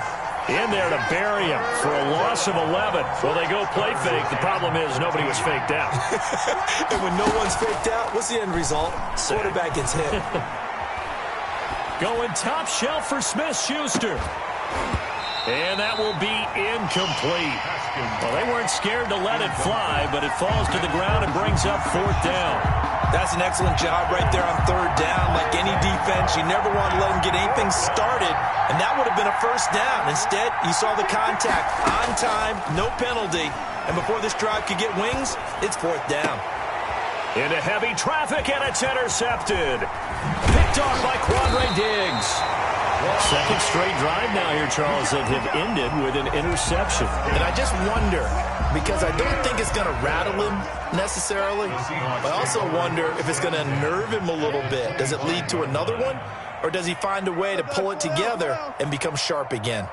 in there to bury him for a loss of 11. Well, they go play fake. The problem is nobody was faked out. And when no one's faked out, what's the end result? Quarterback gets hit. Going top shelf for Smith-Schuster. And that will be incomplete. Well, they weren't scared to let it fly, but it falls to the ground and brings up fourth down. That's an excellent job right there on third down. Like any defense, you never want to let them get anything started, and that would have been a first down. Instead, you saw the contact on time, no penalty, and before this drive could get wings, it's fourth down. Into heavy traffic, and it's intercepted. Picked off by Quandre Diggs. Second straight drive now here, Charles, that have ended with an interception. And I just wonder, because I don't think it's going to rattle him necessarily, but I also wonder if it's going to nerve him a little bit. Does it lead to another one, or does he find a way to pull it together and become sharp again?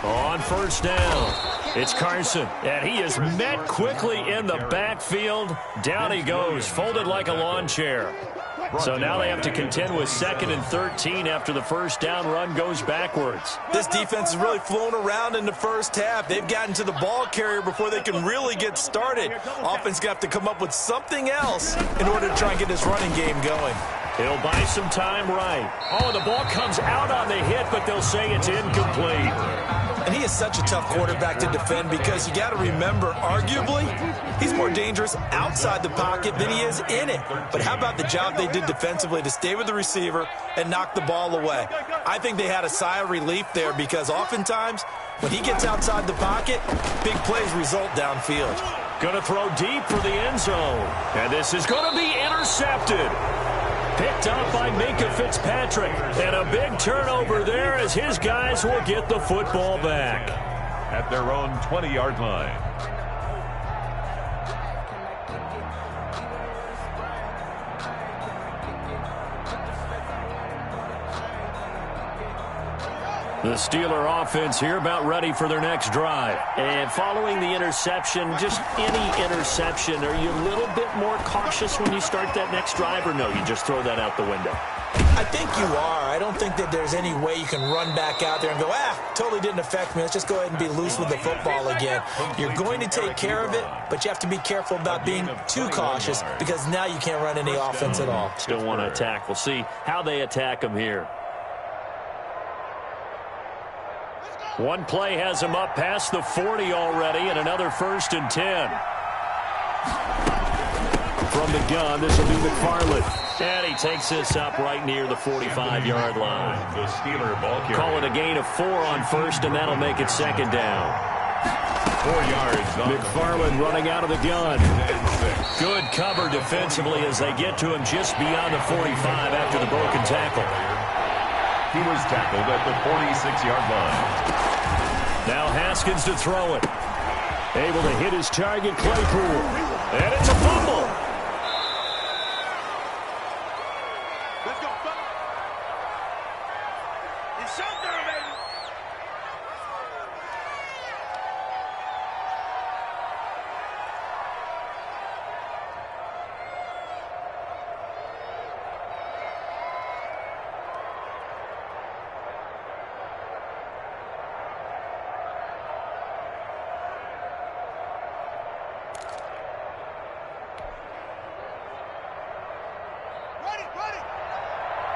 On first down, it's Carson, and he is met quickly in the backfield. Down he goes, folded like a lawn chair. So now they have to contend with 2nd and 13 after the first down run goes backwards. This defense has really flown around in the first half. They've gotten to the ball carrier before they can really get started. Offense going to have to come up with something else in order to try and get this running game going. He'll buy some time right. Oh, the ball comes out on the hit, but they'll say it's incomplete. And he is such a tough quarterback to defend because you got to remember, arguably, he's more dangerous outside the pocket than he is in it. But how about the job they did defensively to stay with the receiver and knock the ball away? I think they had a sigh of relief there because oftentimes when he gets outside the pocket, big plays result downfield. Going to throw deep for the end zone. And this is going to be intercepted. Picked up by Minkah Fitzpatrick. And a big turnover there as his guys will get the football back. At their own 20-yard line. The Steeler offense here about ready for their next drive. And following the interception, just any interception, are you a little bit more cautious when you start that next drive, or no, you just throw that out the window? I think you are. I don't think that there's any way you can run back out there and go, totally didn't affect me. Let's just go ahead and be loose with the football again. You're going to take care of it, but you have to be careful about being too cautious because now you can't run any offense at all. Still want to attack. We'll see how they attack them here. One play has him up past the 40 already, and another 1st and 10. From the gun, this will be McFarland. And he takes this up right near the 45-yard line. The Steeler ball carrier. Call it a gain of 4 on 1st, and that'll make it 2nd down. 4 yards. McFarland running out of the gun. Good cover defensively as they get to him just beyond the 45 after the broken tackle. He was tackled at the 46-yard line. Now Haskins to throw it. Able to hit his target, Claypool. And it's a fumble. Let's go, fella. It's showtime, baby.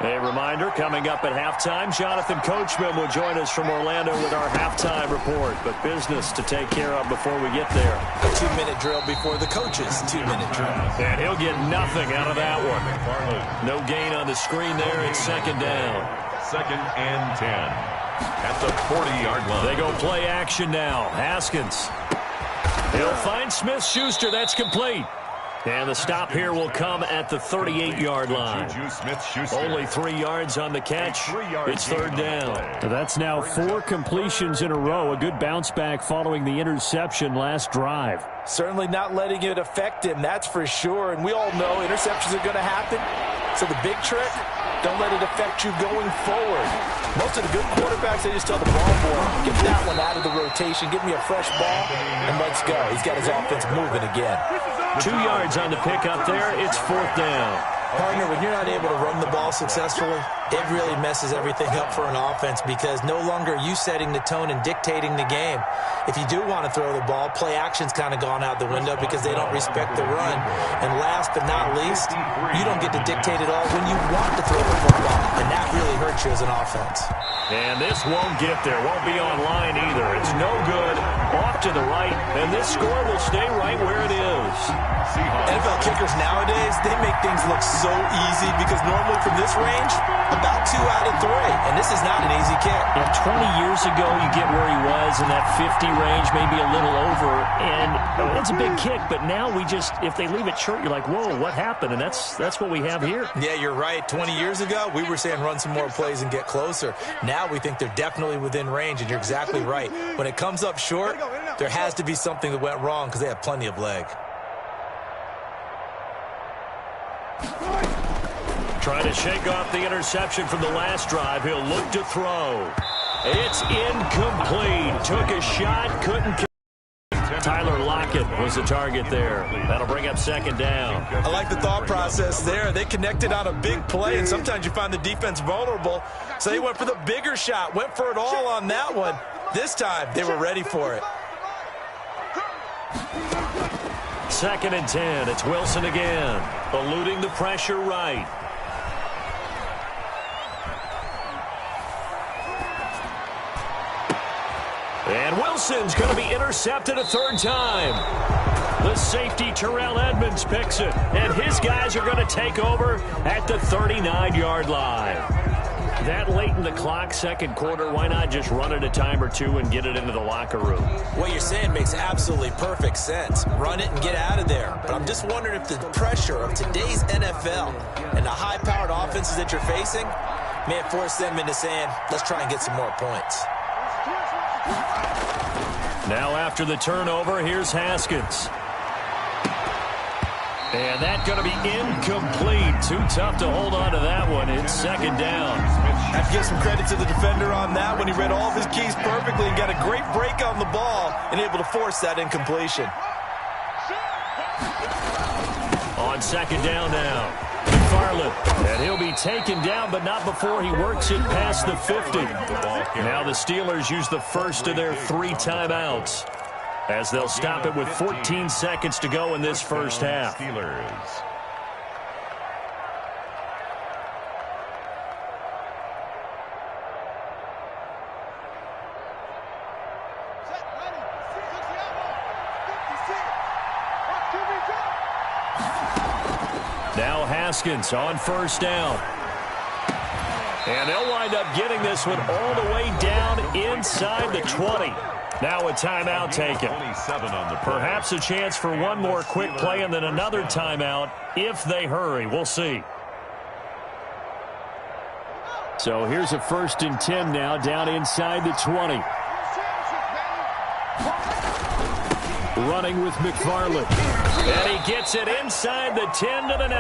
A reminder, coming up at halftime, Jonathan Coachman will join us from Orlando with our halftime report. But business to take care of before we get there. A 2-minute drill before the coaches' 2-minute drill. And he'll get nothing out of that one. No gain on the screen there. It's 2nd down. 2nd and 10. At the 40-yard line. They go play action now. Haskins. He'll find Smith-Schuster. That's complete. And the stop here will come at the 38-yard line. Only 3 yards on the catch. It's 3rd down. So that's now 4 completions in a row. A good bounce back following the interception last drive. Certainly not letting it affect him, that's for sure. And we all know interceptions are going to happen. So the big trick, don't let it affect you going forward. Most of the good quarterbacks, they just tell the ball boy, get that one out of the rotation, give me a fresh ball, and let's go. He's got his offense moving again. 2 yards on the pickup there. It's 4th down. Partner, when you're not able to run the ball successfully, it really messes everything up for an offense because no longer are you setting the tone and dictating the game. If you do want to throw the ball, play action's kind of gone out the window because they don't respect the run. And last but not least, you don't get to dictate it all when you want to throw the football, and that really hurts you as an offense. And this won't get there. Won't be online either. It's no good. Off to the right, and this score will stay right where it is. NFL kickers nowadays, they make things look so easy because normally from this range, about 2 out of 3. And this is not an easy kick. Yeah, 20 years ago, you get where he was in that 50 range, maybe a little over. And it's a big kick, but now we just, if they leave it short, you're like, whoa, what happened? And that's what we have here. Yeah, you're right. 20 years ago, we were saying run some more plays and get closer. Now we think they're definitely within range, and you're exactly right. When it comes up short, there has to be something that went wrong because they have plenty of leg. Trying to shake off the interception from the last drive. He'll look to throw. It's incomplete. Took a shot, couldn't. Tyler Lockett was the target there. That'll bring up 2nd down. I like the thought process there. They connected on a big play, and sometimes you find the defense vulnerable. So they went for the bigger shot, went for it all on that one. This time, they were ready for it. 2nd and 10. It's Wilson again. Eluding the pressure right. And Wilson's going to be intercepted a 3rd time. The safety, Terrell Edmonds, picks it. And his guys are going to take over at the 39-yard line. That late in the clock, 2nd quarter, why not just run it a time or two and get it into the locker room? What you're saying makes absolutely perfect sense. Run it and get out of there. But I'm just wondering if the pressure of today's NFL and the high-powered offenses that you're facing may have forced them into saying, let's try and get some more points. Now after the turnover, here's Haskins. And that's going to be incomplete. Too tough to hold on to that one. It's 2nd down. I have to give some credit to the defender on that one. He read all of his keys perfectly and got a great break on the ball and able to force that incompletion. On 2nd down now, McFarland. And he'll be taken down, but not before he works it past the 50. Now the Steelers use the first of their 3 timeouts, as they'll stop it with 14 seconds to go in this first half. Steelers. Haskins on first down. And they'll wind up getting this one all the way down inside the 20. Now a timeout taken. Perhaps a chance for one more quick play and then another timeout if they hurry. We'll see. So here's a 1st and 10 now down inside the 20. Running with McFarland. And he gets it inside the 10 to the 9.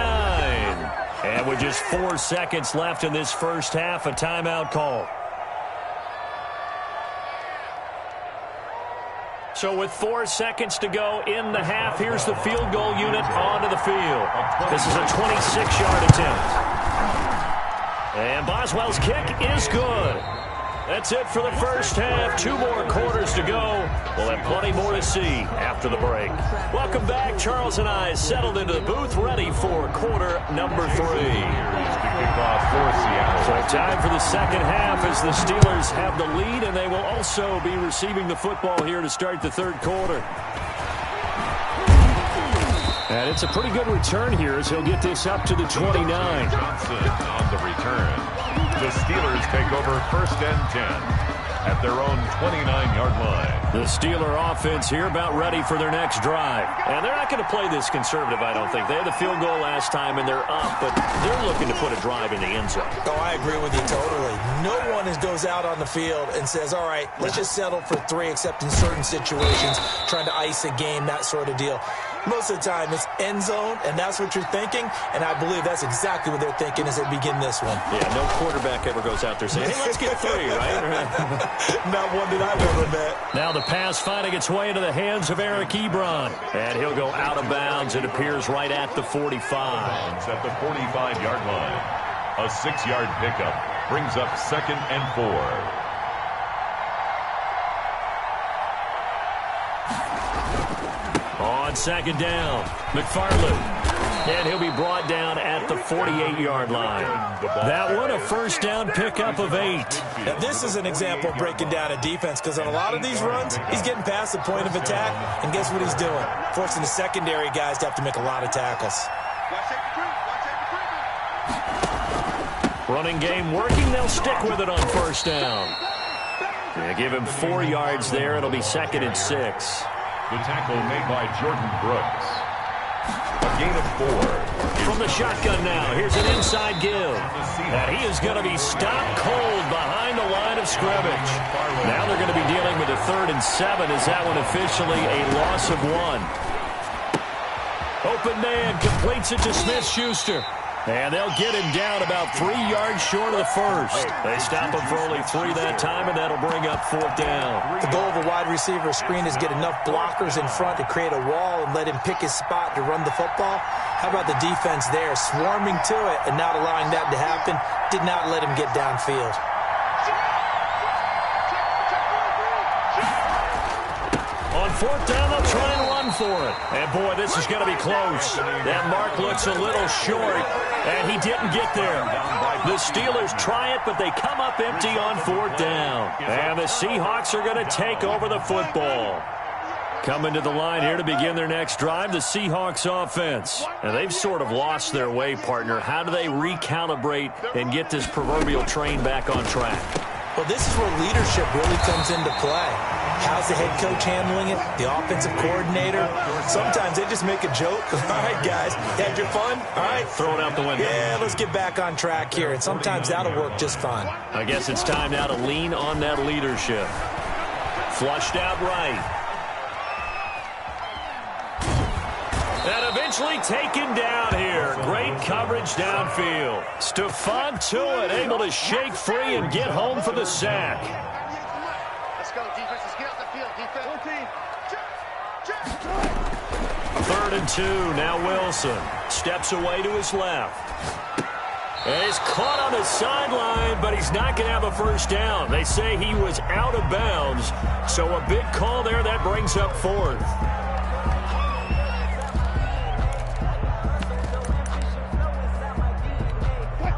And with just 4 seconds left in this first half, a timeout call. So with 4 seconds to go in the half, here's the field goal unit onto the field. This is a 26-yard attempt. And Boswell's kick is good. That's it for the first half. 2 more quarters to go. We'll have plenty more to see after the break. Welcome back. Charles and I settled into the booth, ready for quarter number 3. So time for the second half as the Steelers have the lead, and they will also be receiving the football here to start the third quarter. And it's a pretty good return here as he'll get this up to the 29. Johnson on the return. The Steelers take over 1st and 10 at their own 29-yard line. The Steeler offense here about ready for their next drive. And they're not going to play this conservative, I don't think. They had the field goal last time, and they're up, but they're looking to put a drive in the end zone. Oh, I agree with you totally. No one goes out on the field and says, all right, let's just settle for 3, except in certain situations, trying to ice a game, that sort of deal. Most of the time, it's end zone, and that's what you're thinking, and I believe that's exactly what they're thinking as they begin this one. Yeah, no quarterback ever goes out there saying, hey, let's get 3, right? Not one that I've ever met. Now the pass finding its way into the hands of Eric Ebron, and he'll go out of bounds. It appears right at the 45. It's at the 45-yard line. A 6-yard pickup brings up 2nd and 4. On second down, McFarland. And he'll be brought down at the 48-yard line. That one, a first down pickup of 8. Now, this is an example of breaking down a defense, because on a lot of these runs, he's getting past the point of attack, and guess what he's doing? Forcing the secondary guys to have to make a lot of tackles. Running game working. They'll stick with it on first down. They give him 4 yards there. It'll be 2nd and 6. The tackle made by Jordan Brooks. A gain of 4. From the shotgun now, here's an inside give. And he is going to be stopped cold behind the line of scrimmage. Now they're going to be dealing with a 3rd and 7 as that one officially a loss of 1. Open man completes it to Smith-Schuster. And they'll get him down about 3 yards short of the first. They stop him for only 3 that time, and that'll bring up 4th down. The goal of a wide receiver screen is get enough blockers in front to create a wall and let him pick his spot to run the football. How about the defense there, swarming to it and not allowing that to happen? Did not let him get downfield. On 4th down, they'll try and run for it. And, boy, this is going to be close. That mark looks a little short, and he didn't get there. The Steelers try it, but they come up empty on 4th down. And the Seahawks are going to take over the football. Coming to the line here to begin their next drive, the Seahawks offense. And they've sort of lost their way, partner. How do they recalibrate and get this proverbial train back on track? Well, this is where leadership really comes into play. How's the head coach handling it? The offensive coordinator? Sometimes they just make a joke. All right, guys, had your fun? All right. Throw it out the window. Yeah, let's get back on track here. And sometimes that'll work just fine. I guess it's time now to lean on that leadership. Flushed out right. And eventually taken down here. Great coverage downfield. Stephon Tuitt able to shake free and get home for the sack. Let's go, defense. Let's get out the field, defense. 3rd and 2. Now Wilson steps away to his left. And he's caught on the sideline, but he's not going to have a first down. They say he was out of bounds. So a big call there. That brings up 4th.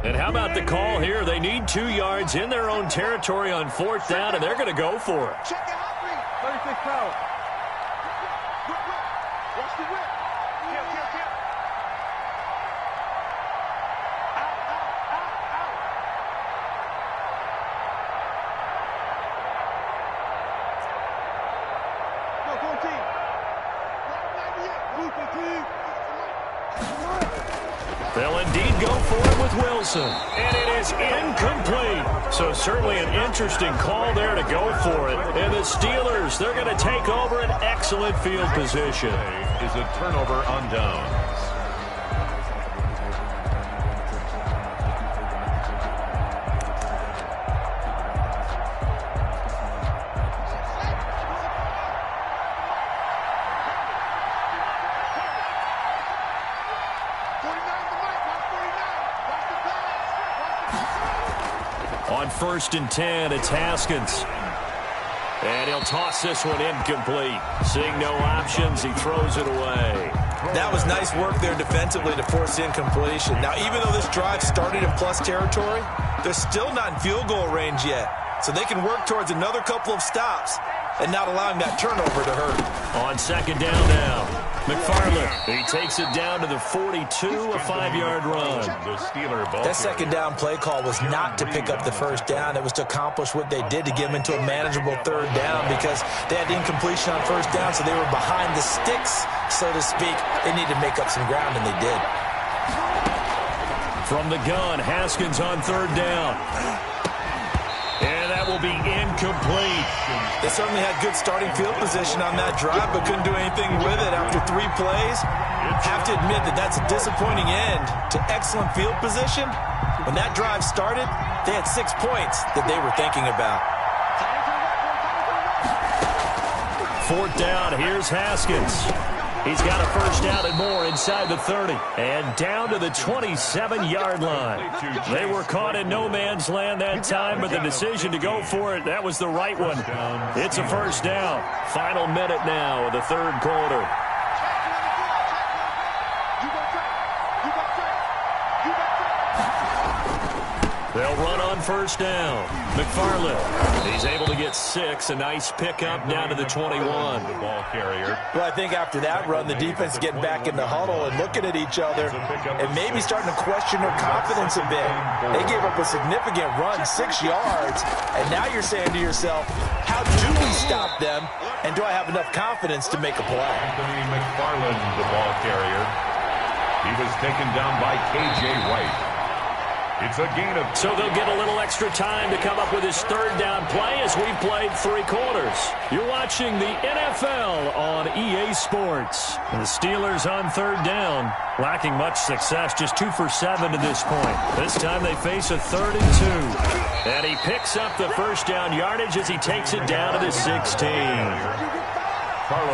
And how about the call here? They need 2 yards in their own territory on 4th down, and they're going to go for it. 36 power. Watch the whip. go for it with Wilson. And it is incomplete. So certainly an interesting call there to go for it. And the Steelers, they're going to take over an excellent field position. Is a turnover on downs. On 1st and 10, it's Haskins. And he'll toss this one incomplete. Seeing no options, he throws it away. That was nice work there defensively to force incompletion. Now, even though this drive started in plus territory, they're still not in field goal range yet. So they can work towards another couple of stops and not allowing that turnover to hurt. On 2nd down now, McFarland. He takes it down to the 42, a 5-yard run. That 2nd down play call was not to pick up the 1st down. It was to accomplish what they did to get them into a manageable 3rd down because they had incompletion on 1st down, so they were behind the sticks, so to speak. They needed to make up some ground, and they did. From the gun, Haskins on 3rd down. And that will be incomplete. They certainly had good starting field position on that drive, but couldn't do anything with it after 3 plays. Have to admit that that's a disappointing end to excellent field position. When that drive started, they had 6 points that they were thinking about. 4th down, here's Haskins. He's got a 1st down and more inside the 30. And down to the 27-yard line. They were caught in no man's land that time, but the decision to go for it, that was the right one. It's a 1st down. Final minute now of the 3rd quarter. They'll run on 1st down. McFarland, he's able to get 6. A nice pickup down to the 21. The ball carrier. Well, I think after that run, the defense getting back in the huddle and looking at each other and maybe starting to question their confidence a bit. They gave up a significant run, 6 yards, and now you're saying to yourself, how do we stop them, and do I have enough confidence to make a play? Anthony McFarland, the ball carrier. He was taken down by K.J. Wright. It's a gain of... So they'll get a little extra time to come up with his 3rd down play as we've played 3 quarters. You're watching the NFL on EA Sports. And the Steelers on 3rd down, lacking much success, just 2 for 7 to this point. This time they face a 3rd and 2. And he picks up the 1st down yardage as he takes it down to the 16.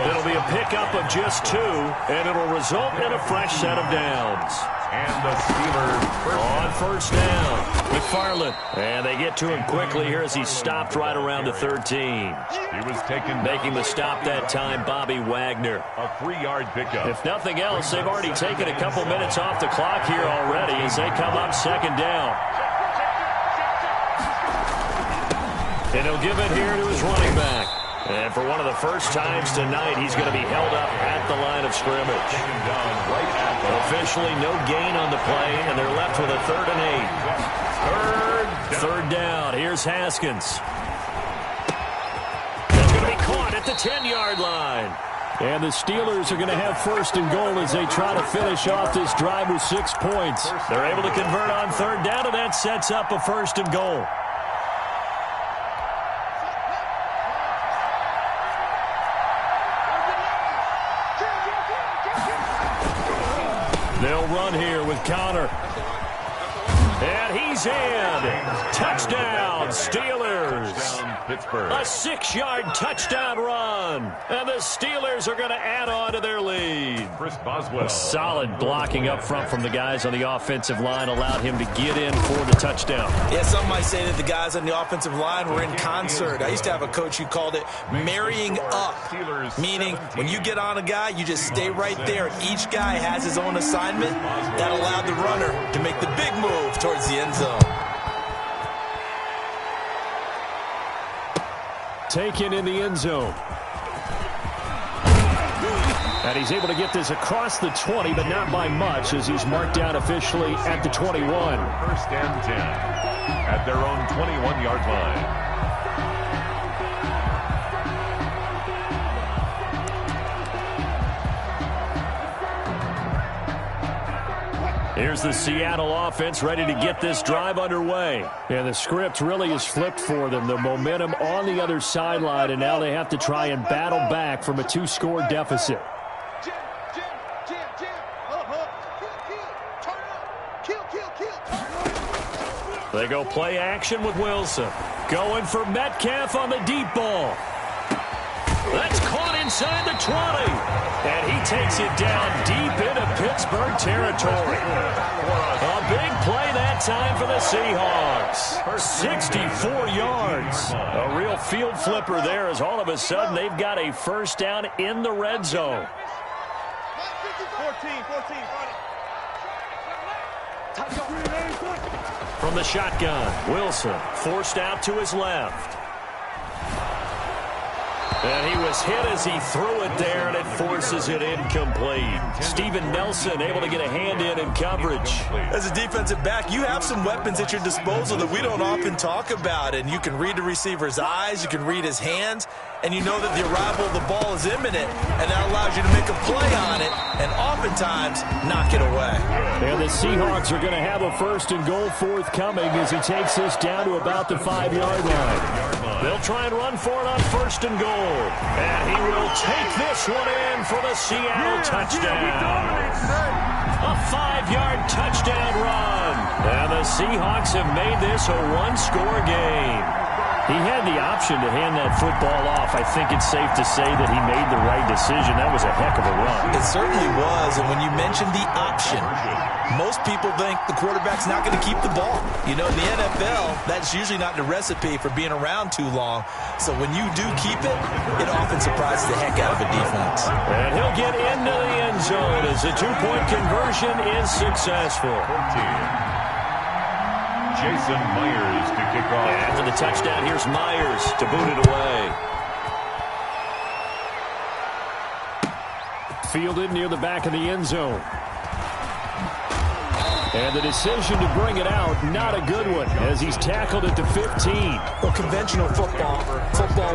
It'll be a pickup of just 2, and it'll result in a fresh set of downs. And the Steelers on 1st down, McFarland. And they get to him quickly here as he stopped right around the 13. He was taken, making the stop that time, Bobby Wagner. A 3-yard pickup. If nothing else, they've already taken a couple minutes off the clock here already as they come up 2nd down. And he'll give it here to his running back. And for one of the first times tonight, he's going to be held up at the line of scrimmage. Officially no gain on the play, and they're left with a 3rd and 8. Third down. Here's Haskins. That's going to be caught at the 10-yard line. And the Steelers are going to have 1st and goal as they try to finish off this drive with 6 points. They're able to convert on 3rd down, and that sets up a 1st and goal. They'll run here with Connor. And he's in. Touchdown, Steelers. Pittsburgh. A 6-yard touchdown run. And the Steelers are going to add on to their lead. Chris Boswell. Solid blocking up front from the guys on the offensive line allowed him to get in for the touchdown. Yeah, some might say that the guys on the offensive line were in concert. I used to have a coach who called it marrying up, meaning when you get on a guy, you just stay right there. Each guy has his own assignment. That allowed the runner to make the big move towards the end zone. Taken in the end zone. And he's able to get this across the 20, but not by much, as he's marked down officially at the 21. 1st and 10 at their own 21-yard line. Here's the Seattle offense ready to get this drive underway. And the script really is flipped for them. The momentum on the other sideline, and now they have to try and battle back from a 2-score deficit. They go play action with Wilson. Going for Metcalf on the deep ball. That's caught inside the 20. And he takes it down deep into Pittsburgh territory. A big play that time for the Seahawks. 64 yards. A real field flipper there as all of a sudden they've got a first down in the red zone. 14. From the shotgun, Wilson forced out to his left. And he was hit as he threw it there, and it forces it incomplete. Steven Nelson able to get a hand in coverage. As a defensive back, you have some weapons at your disposal that we don't often talk about. And you can read the receiver's eyes, you can read his hands, and you know that the arrival of the ball is imminent, and that allows you to make a play on it and oftentimes knock it away. And the Seahawks are going to have a 1st and goal forthcoming as he takes this down to about the 5-yard line. They'll try and run for it on 1st and goal. And he will take this one in for the Seattle touchdown. A 5-yard touchdown run. And the Seahawks have made this a 1-score game. He had the option to hand that football off. I think it's safe to say that he made the right decision. That was a heck of a run. It certainly was. And when you mentioned the option, most people think the quarterback's not going to keep the ball. You know, in the NFL, that's usually not the recipe for being around too long. So when you do keep it, it often surprises the heck out of a defense. And he'll get into the end zone as the 2-point conversion is successful. 14. Jason Myers to kick off. After the touchdown, here's Myers to boot it away. Fielded near the back of the end zone. And the decision to bring it out, not a good one, as he's tackled at the 15. Well, conventional football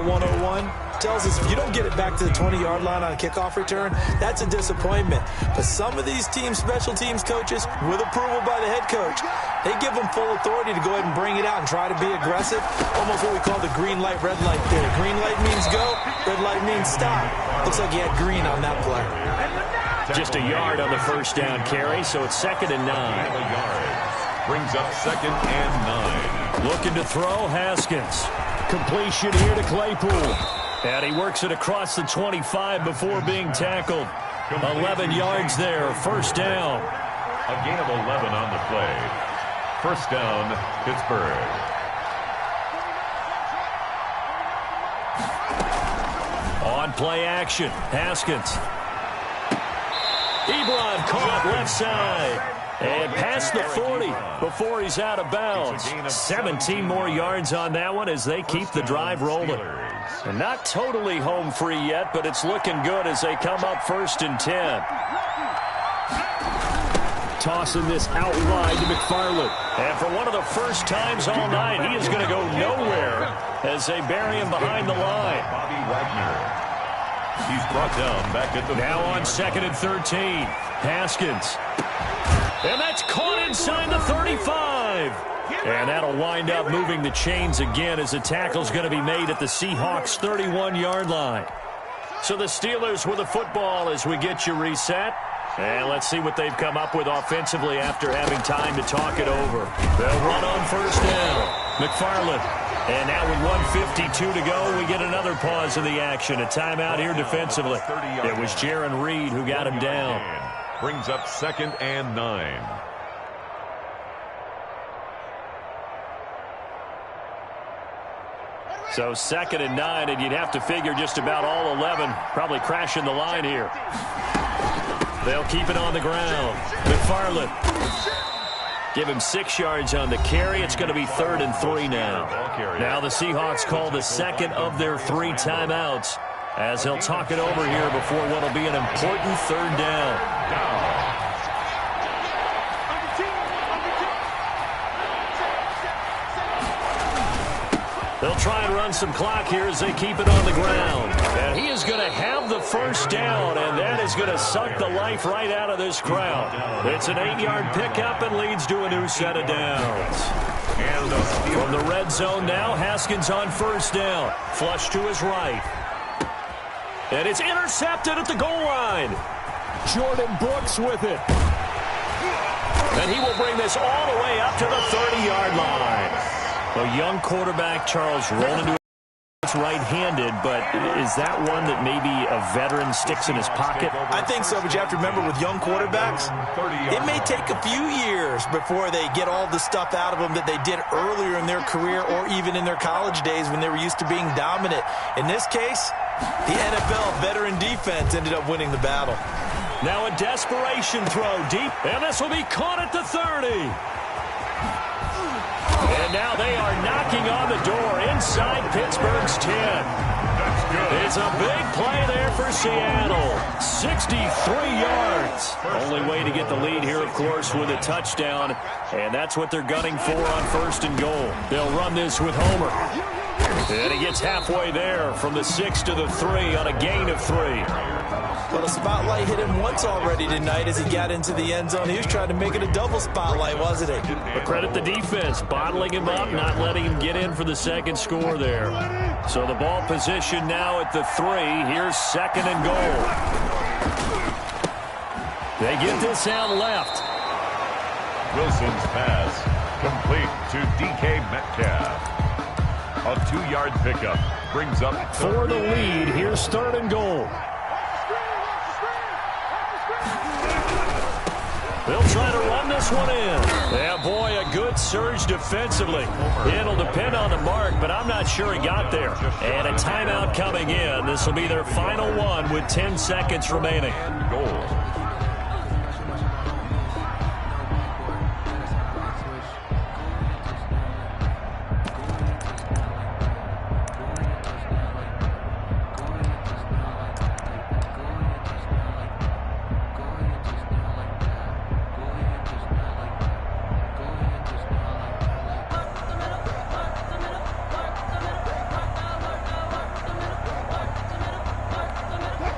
101, tells us if you don't get it back to the 20-yard line on a kickoff return, that's a disappointment. But some of these special teams coaches, with approval by the head coach, they give them full authority to go ahead and bring it out and try to be aggressive. Almost what we call the green light, red light theory. Green light means go, red light means stop. Looks like he had green on that play. Just a yard on the first down carry, so it's 2nd and 9. Brings up 2nd and 9. Looking to throw, Haskins. Completion here to Claypool. And he works it across the 25 before being tackled. 11 yards there, first down. A gain of 11 on the play. First down, Pittsburgh. On play action, Haskins. Ebron caught left side. And past the 40 before he's out of bounds. 17 more yards on that one as they keep the drive rolling. And not totally home free yet, but it's looking good as they come up 1st and 10. Tossing this out wide to McFarland. And for one of the first times all night, he is going to go nowhere as they bury him behind the line. Bobby Wagner. He's brought down back at the now on 2nd and 13. Haskins. And that's caught inside the 35. And that'll wind up moving the chains again as the tackle's going to be made at the Seahawks' 31-yard line. So the Steelers with the football as we get you reset. And let's see what they've come up with offensively after having time to talk it over. They'll run on first down. McFarland. And now with 1:52 to go, we get another pause in the action. A timeout here defensively. It was Jaron Reed who got him down. Brings up 2nd and 9. So 2nd and 9, and you'd have to figure just about all 11 probably crashing the line here. They'll keep it on the ground. McFarland. Give him 6 yards on the carry. It's going to be 3rd and 3 now. Now the Seahawks call the second of their 3 timeouts as they'll talk it over here before what will be an important 3rd down. They'll try and run some clock here as they keep it on the ground. And he is going to have the first down, and that is going to suck the life right out of this crowd. It's an 8-yard pickup and leads to a new set of downs. From the red zone now, Haskins on first down. Flush to his right. And it's intercepted at the goal line. Jordan Brooks with it. And he will bring this all the way up to the 30-yard line. A young quarterback, Charles, rolling to it's right-handed, but is that one that maybe a veteran sticks in his pocket? I think so, but you have to remember with young quarterbacks, it may take a few years before they get all the stuff out of them that they did earlier in their career or even in their college days when they were used to being dominant. In this case, the NFL veteran defense ended up winning the battle. Now a desperation throw deep, and this will be caught at the 30. And now they are knocking on the door inside Pittsburgh's 10. It's a big play there for Seattle. 63 yards. Only way to get the lead here, of course, with a touchdown. And that's what they're gunning for on first and goal. They'll run this with Homer. And he gets halfway there from the 6 to the 3 on a gain of 3. Well, the spotlight hit him once already tonight as he got into the end zone. He was trying to make it a double spotlight, wasn't he? But credit the defense, bottling him up, not letting him get in for the second score there. So the ball position now at the 3. Here's second and goal. They get this out left. Wilson's pass complete to DK Metcalf. A 2-yard pickup brings up for the lead. Here's third and goal. They'll try to run this one in. Yeah, boy, a good surge defensively. It'll depend on the mark, but I'm not sure he got there. And a timeout coming in. This will be their final one with 10 seconds remaining. Goal.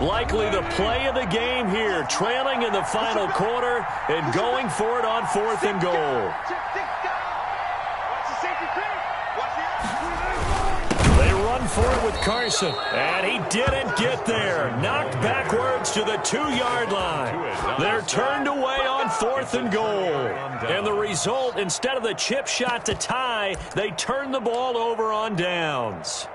Likely the play of the game here, trailing in the final quarter and going for it on fourth and goal. They run for it with Carson, and he didn't get there. Knocked backwards to the 2-yard line. They're turned away on fourth and goal. And the result, instead of the chip shot to tie, they turn the ball over on downs.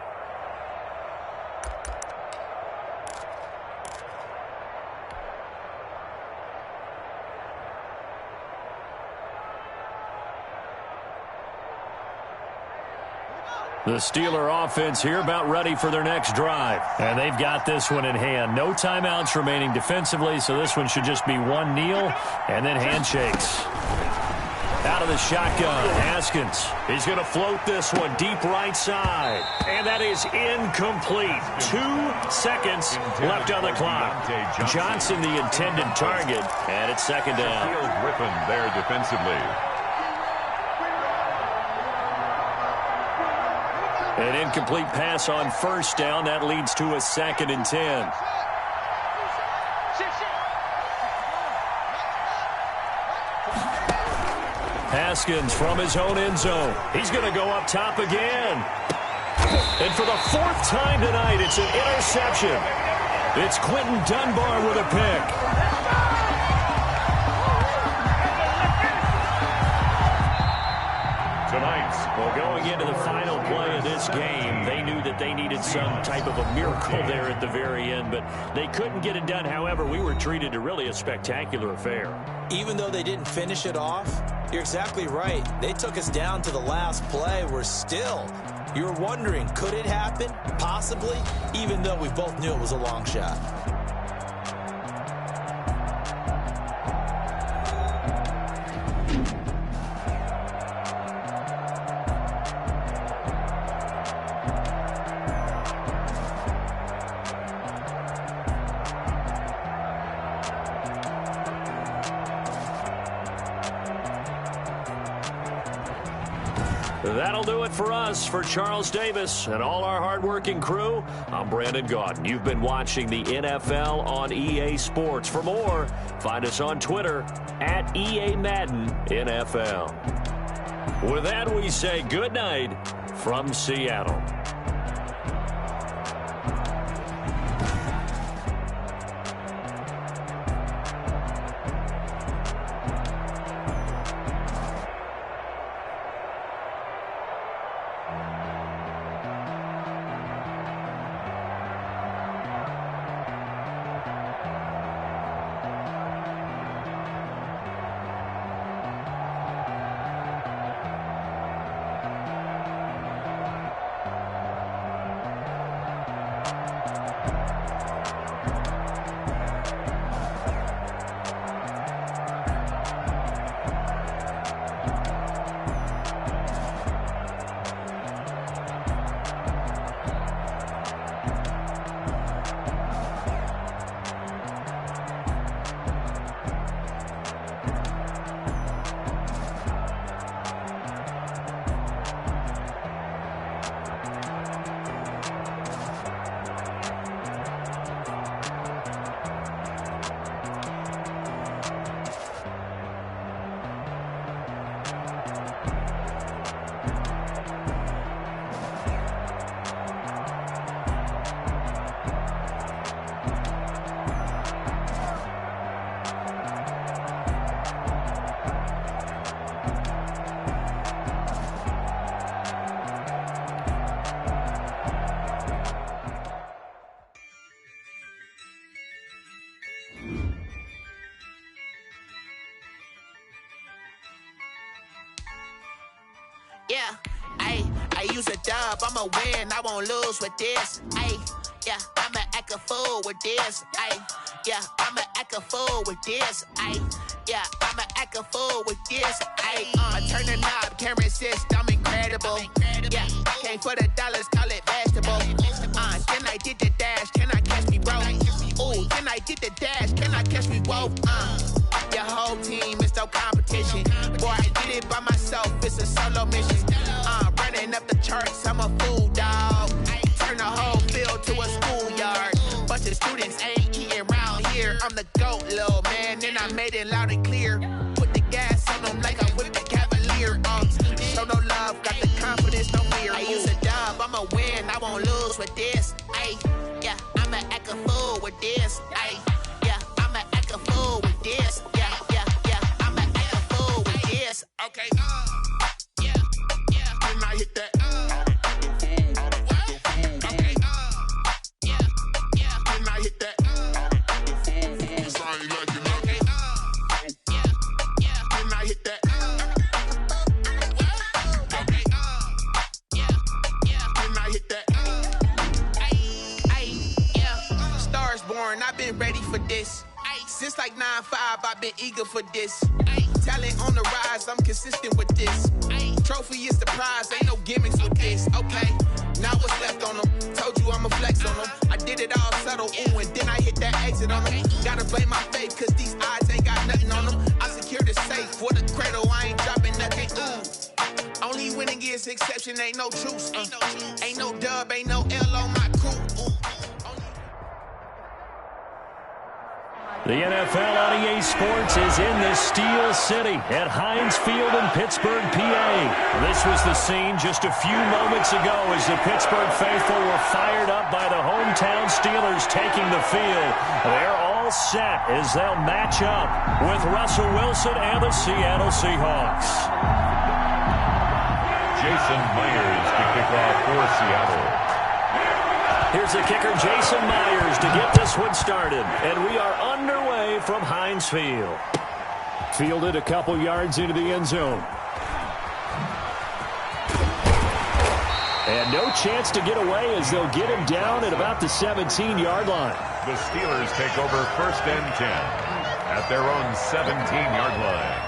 The Steeler offense here about ready for their next drive. And they've got this one in hand. No timeouts remaining defensively, so this one should just be one kneel and then handshakes. Out of the shotgun, Haskins. He's going to float this one deep right side. And that is incomplete. 2 seconds left on the clock. Johnson, the intended target, and it's second down. Griffin there defensively. An incomplete pass on first down. That leads to a 2nd and 10. Haskins from his own end zone. He's going to go up top again. And for the 4th time tonight, it's an interception. It's Quentin Dunbar with a pick. Well, going into the final play of this game, they knew that they needed some type of a miracle there at the very end, but they couldn't get it done. However, we were treated to really a spectacular affair. Even though they didn't finish it off, you're exactly right. They took us down to the last play. We're still, you're wondering, could it happen? Possibly, even though we both knew it was a long shot. That'll do it for us. For Charles Davis and all our hardworking crew, I'm Brandon Gaudin. You've been watching the NFL on EA Sports. For more, find us on Twitter at EA Madden NFL. With that, we say good night from Seattle. Yeah, I use a dub, I'ma win, I won't lose with this. Yeah, I'ma act a fool with this. Yeah, I'ma act a fool with this. Yeah, I'ma act a fool with this. I turn the knob, camera assist, I'm incredible. Yeah, came for the dollars, call it basketball. Then I did the dash, can I catch me, bro? Ooh, then I did the dash, can I catch me, whoa? Your whole team is no competition. Boy, I did it by myself, it's a solo mission. Running up the charts, I'm a fool, dog. Turn the whole field to a schoolyard. Bunch of students ain't eating round here. I'm the GOAT, little man, and I made it loud and clear. Put the gas on them like I whipped the Cavalier. Show no love, got the confidence, no fear. I use a dub, I'ma win, I won't lose with this. Yeah, I'ma act a fool with this. Yeah, I'ma act a fool with this. Yeah, I'ma act a fool with this. Okay, yeah, can I hit that? Okay, yeah, can I hit that? Sorry, like you know. Okay, yeah, can I hit that? Okay, yeah, can I hit that? Yeah, Stars born, I've been ready for this. Since like 9-5, I've been eager for this. Talent on the rise, I'm consistent with this. Trophy is the prize, ain't no gimmicks with this. Okay, now what's left on them? Told you I'ma flex on them. I did it all subtle, ooh, and then I hit that exit on them. Gotta blame my faith, cause these odds ain't got nothing on them. I secured the safe for the cradle, I ain't dropping nothing, ooh. Only winning is exception, ain't no truce. Ain't no dub, ain't no L on my crew, ooh. The NFL on EA Sports is in the Steel City at Heinz Field in Pittsburgh, PA. This was the scene just a few moments ago as the Pittsburgh faithful were fired up by the hometown Steelers taking the field. They're all set as they'll match up with Russell Wilson and the Seattle Seahawks. Jason Myers to kick off for Seattle. Here's the kicker, Jason Myers, to get this one started. And we are underway from Heinz Field. Fielded a couple yards into the end zone. And no chance to get away as they'll get him down at about the 17-yard line. The Steelers take over 1st and 10 at their own 17-yard line.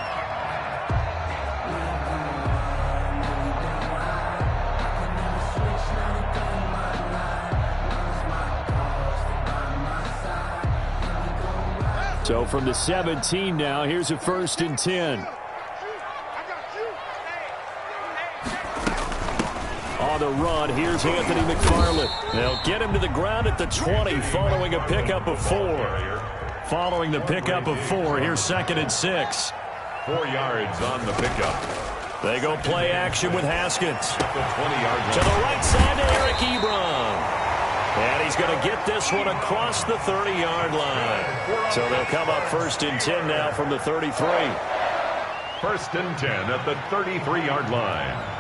So from the 17 now, here's a 1st and 10. the run. Here's Anthony McFarland. They'll get him to the ground at the 20 following a pickup of 4. Following the pickup of 4, here's 2nd and 6. 4 yards on the pickup. They go play action with Haskins. The 20-yard line. To the right side to Eric Ebron. And he's going to get this one across the 30-yard line. So they'll come up 1st and 10 now from the 33. 1st and 10 at the 33-yard line.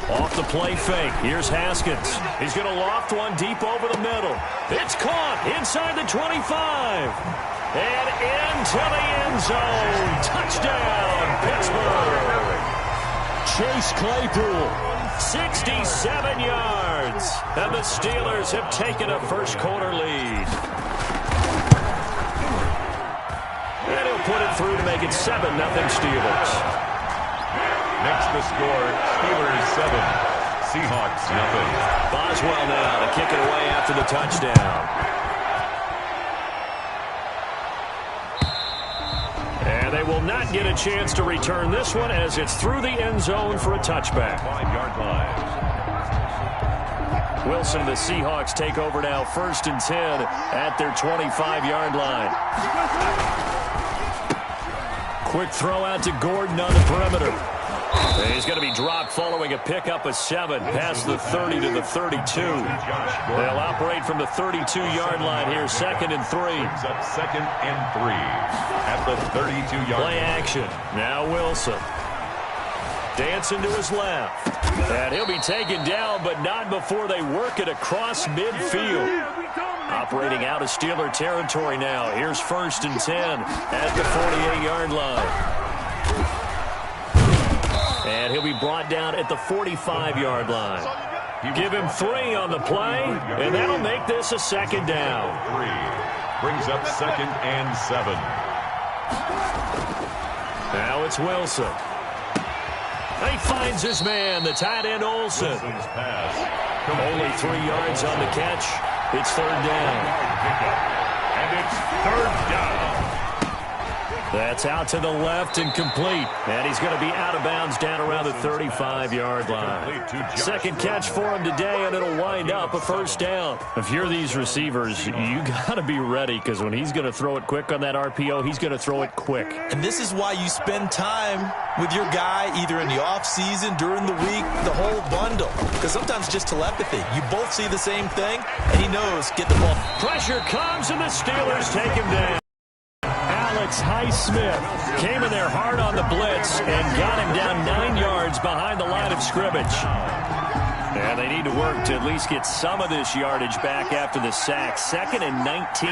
Off the play fake. Here's Haskins. He's going to loft one deep over the middle. It's caught inside the 25. And into the end zone. Touchdown, Pittsburgh. Chase Claypool, 67 yards. And the Steelers have taken a first-quarter lead. And he'll put it through to make it 7-0 Steelers. Next to score, Steelers 7, Seahawks 0. Boswell now to kick it away after the touchdown. And they will not get a chance to return this one as it's through the end zone for a touchback. 5-yard line. Wilson and the Seahawks take over now 1st and 10 at their 25-yard line. Quick throw out to Gordon on the perimeter. He's going to be dropped following a pickup of 7 past the 30 to the 32. They'll operate from the 32-yard line here, 2nd and 3. Brings up 2nd and 3 at the 32-yard line. Play action. Now Wilson. Dancing to his left. And he'll be taken down, but not before they work it across midfield. Operating out of Steeler territory now. Here's 1st and 10 at the 48-yard line. And he'll be brought down at the 45-yard line. Give him 3 on the play, and that'll make this a 2nd down. 3 brings up 2nd and 7. Now it's Wilson. He finds his man, the tight end Olsen. Only 3 yards on the catch. It's 3rd down. And it's 3rd down. That's out to the left and complete. And he's going to be out of bounds down around the 35-yard line. Second catch for him today, and it'll wind up a 1st down. If you're these receivers, you got to be ready, because when he's going to throw it quick on that RPO, he's going to throw it quick. And this is why you spend time with your guy either in the offseason, during the week, the whole bundle. Because sometimes just telepathy. You both see the same thing, and he knows, get the ball. Pressure comes, and the Steelers take him down. Alex Highsmith came in there hard on the blitz and got him down 9 yards behind the line of scrimmage. And they need to work to at least get some of this yardage back after the sack. 2nd and 19.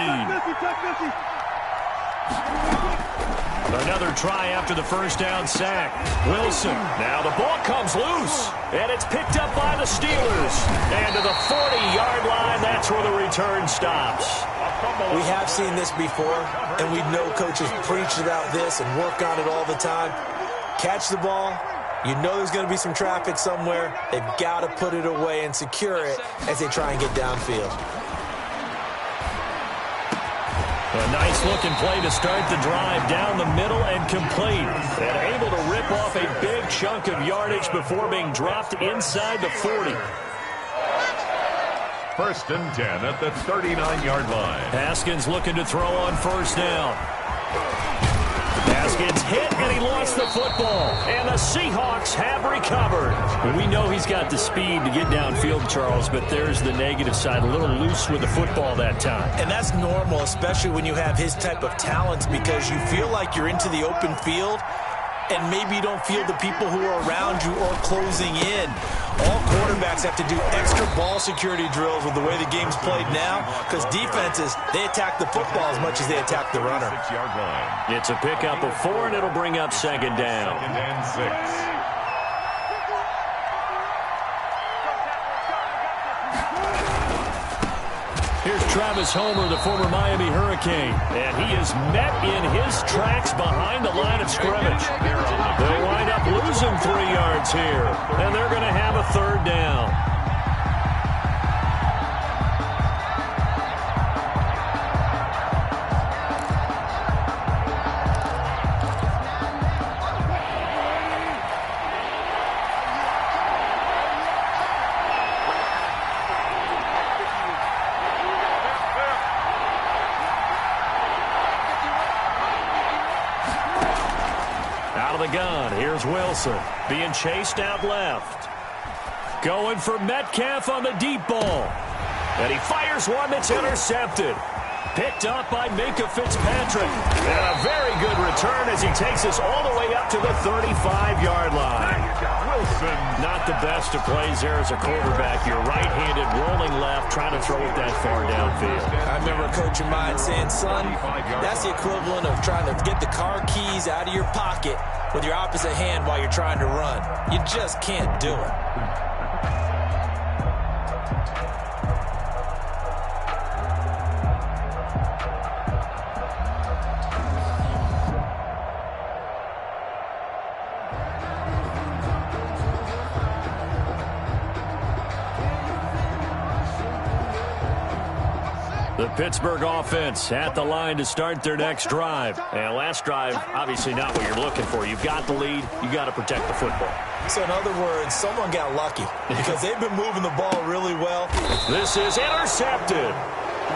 Another try after the 1st down sack. Wilson. Now the ball comes loose, and it's picked up by the Steelers. And to the 40-yard line, that's where the return stops. We have seen this before, and we know coaches preach about this and work on it all the time. Catch the ball. You know there's going to be some traffic somewhere. They've got to put it away and secure it as they try and get downfield. A nice-looking play to start the drive down the middle and complete. And able to rip off a big chunk of yardage before being dropped inside the 40. 1st and 10 at the 39-yard line. Haskins looking to throw on 1st down. Haskins hit, and he lost the football. And the Seahawks have recovered. We know he's got the speed to get downfield, Charles, but there's the negative side. A little loose with the football that time. And that's normal, especially when you have his type of talents, because you feel like you're into the open field, and maybe you don't feel the people who are around you or closing in. All quarterbacks have to do extra ball security drills with the way the game's played now, because defenses, they attack the football as much as they attack the runner. 6-yard line. It's a pickup of 4, and it'll bring up 2nd down. 2nd and 6. Here's Travis Homer, the former Miami Hurricane, and he is met in his tracks behind the line of scrimmage. They'll wind up losing 3 yards here, and they're going to have a 3rd down. is Wilson. Being chased out left. Going for Metcalf on the deep ball. And he fires one that's intercepted. Picked up by Minka Fitzpatrick. And a very good return as he takes us all the way up to the 35-yard line. Wilson. Not the best of plays there as a quarterback. You're right-handed, rolling left, trying to throw it that far downfield. I remember a coach of mine saying, son, that's the equivalent of trying to get the car keys out of your pocket with your opposite hand while you're trying to run. You just can't do it. The Pittsburgh offense at the line to start their next drive. And last drive, obviously not what you're looking for. You've got the lead. You've got to protect the football. So in other words, someone got lucky because they've been moving the ball really well. This is intercepted.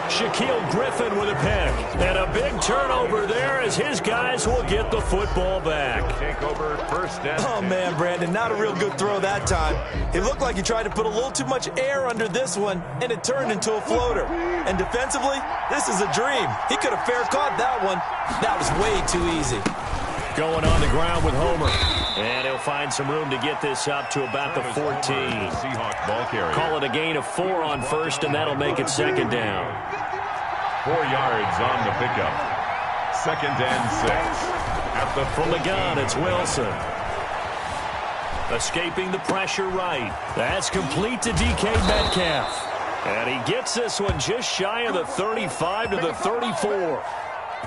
Shaquille Griffin with a pick. And a big turnover there as his guys will get the football back. Take over first and 10. Oh, man, Brandon, not a real good throw that time. It looked like he tried to put a little too much air under this one, and it turned into a floater. And defensively, this is a dream. He could have fair caught that one. That was way too easy. Going on the ground with Homer. And he'll find some room to get this up to about the 14. Seahawks ball carrier. Call it a gain of 4 on first, and that'll make it second down. 4 yards on the pickup. Second and 6. From the gun, it's Wilson. Escaping the pressure right. That's complete to DK Metcalf. And he gets this one just shy of the 35 to the 34.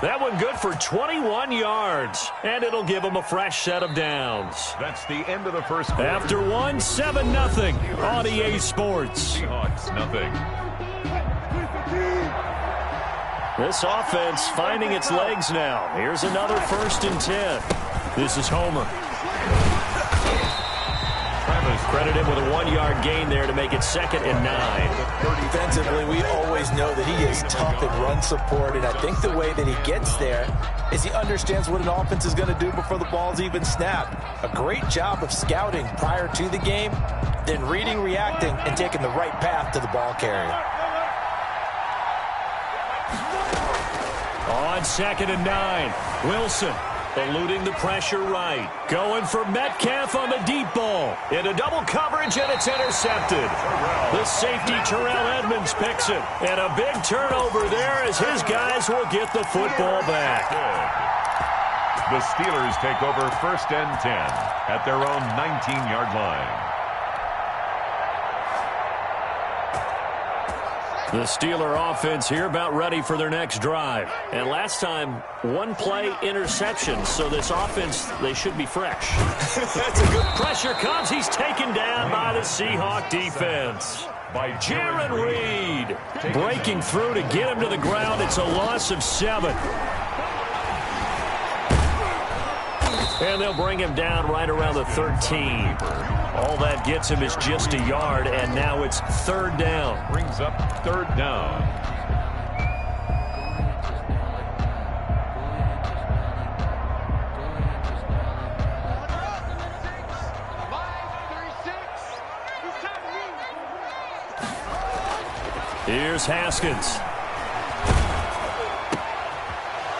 That one good for 21 yards. And it'll give him a fresh set of downs. That's the end of the first quarter. After one, 7-0 on EA Sports. Seahawks, nothing. This offense finding its legs now. Here's another 1st and 10. This is Homer. Credit him with a 1-yard gain there to make it 2nd and 9. Defensively, we always know that he is tough in run support, and I think the way that he gets there is he understands what an offense is going to do before the ball's even snapped. A great job of scouting prior to the game, then reading, reacting, and taking the right path to the ball carrier. On 2nd and 9, Wilson eluding the pressure right. Going for Metcalf on the deep ball. Into double coverage, and it's intercepted. The safety, Terrell Edmonds, picks it. And a big turnover there as his guys will get the football back. The Steelers take over 1st and 10 at their own 19-yard line. The Steeler offense here about ready for their next drive. And last time, 1-play interception. So this offense, they should be fresh. That's a good pressure comes. He's taken down by the Seahawk defense. By Jaron Reed breaking through to get him to the ground. It's a loss of 7. And they'll bring him down right around the 13. All that gets him is just a yard, and now it's 3rd down. Brings up 3rd down. Here's Haskins.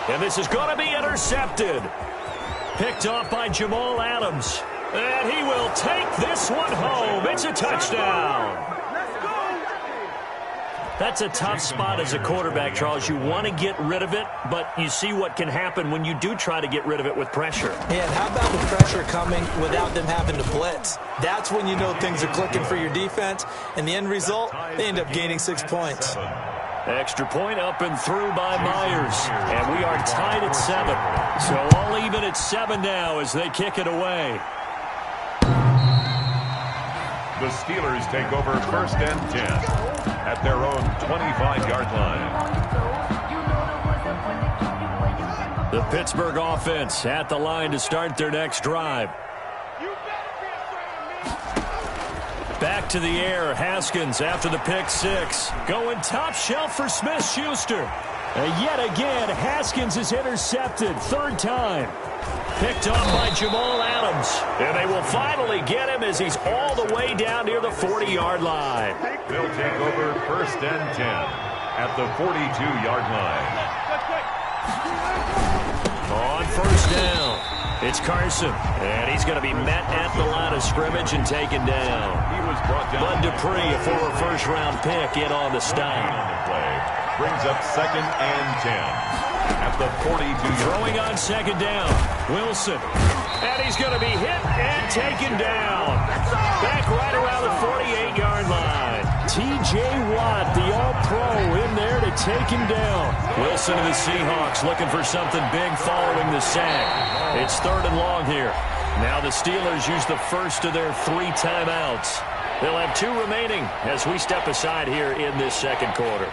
And this is going to be intercepted. Picked off by Jamal Adams. And he will take this one home. It's a touchdown. That's a tough spot as a quarterback, Charles. You want to get rid of it, but you see what can happen when you do try to get rid of it with pressure. Yeah, and how about the pressure coming without them having to blitz? That's when you know things are clicking for your defense. And the end result, they end up gaining 6 points. Extra point up and through by Myers. And we are tied at 7. So all even at 7 now as they kick it away. The Steelers take over 1st and 10 at their own 25-yard line. The Pittsburgh offense at the line to start their next drive. Back to the air, Haskins after the pick 6. Going top shelf for Smith-Schuster. Yet again, Haskins is intercepted. Third time. Picked off by Jamal Adams. And they will finally get him as he's all the way down near the 40-yard line. They'll take over 1st and 10 at the 42-yard line. On 1st down, it's Carson. And he's going to be met at the line of scrimmage and taken down. He was brought down. Bud Dupree, a former first-round pick, in on the stop. Brings up 2nd and 10 at the 42-yard. Throwing on 2nd down, Wilson. And he's going to be hit and taken down. Back right around the 48-yard line. T.J. Watt, the All-Pro, in there to take him down. Wilson and the Seahawks looking for something big following the sack. It's 3rd and long here. Now the Steelers use the first of their 3 timeouts. They'll have 2 remaining as we step aside here in this second quarter.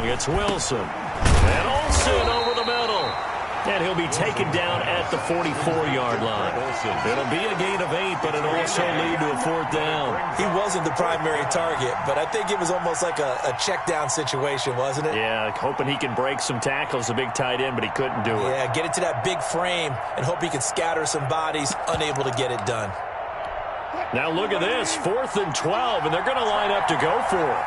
It's Wilson. And Olsen over the middle. And he'll be taken down at the 44-yard line. It'll be a gain of 8, but it'll also lead to a 4th down. He wasn't the primary target, but I think it was almost like a check-down situation, wasn't it? Yeah, hoping he can break some tackles, a big tight end, but he couldn't do it. Yeah, get it to that big frame and hope he can scatter some bodies, unable to get it done. Now look at this, 4th and 12, and they're going to line up to go for it.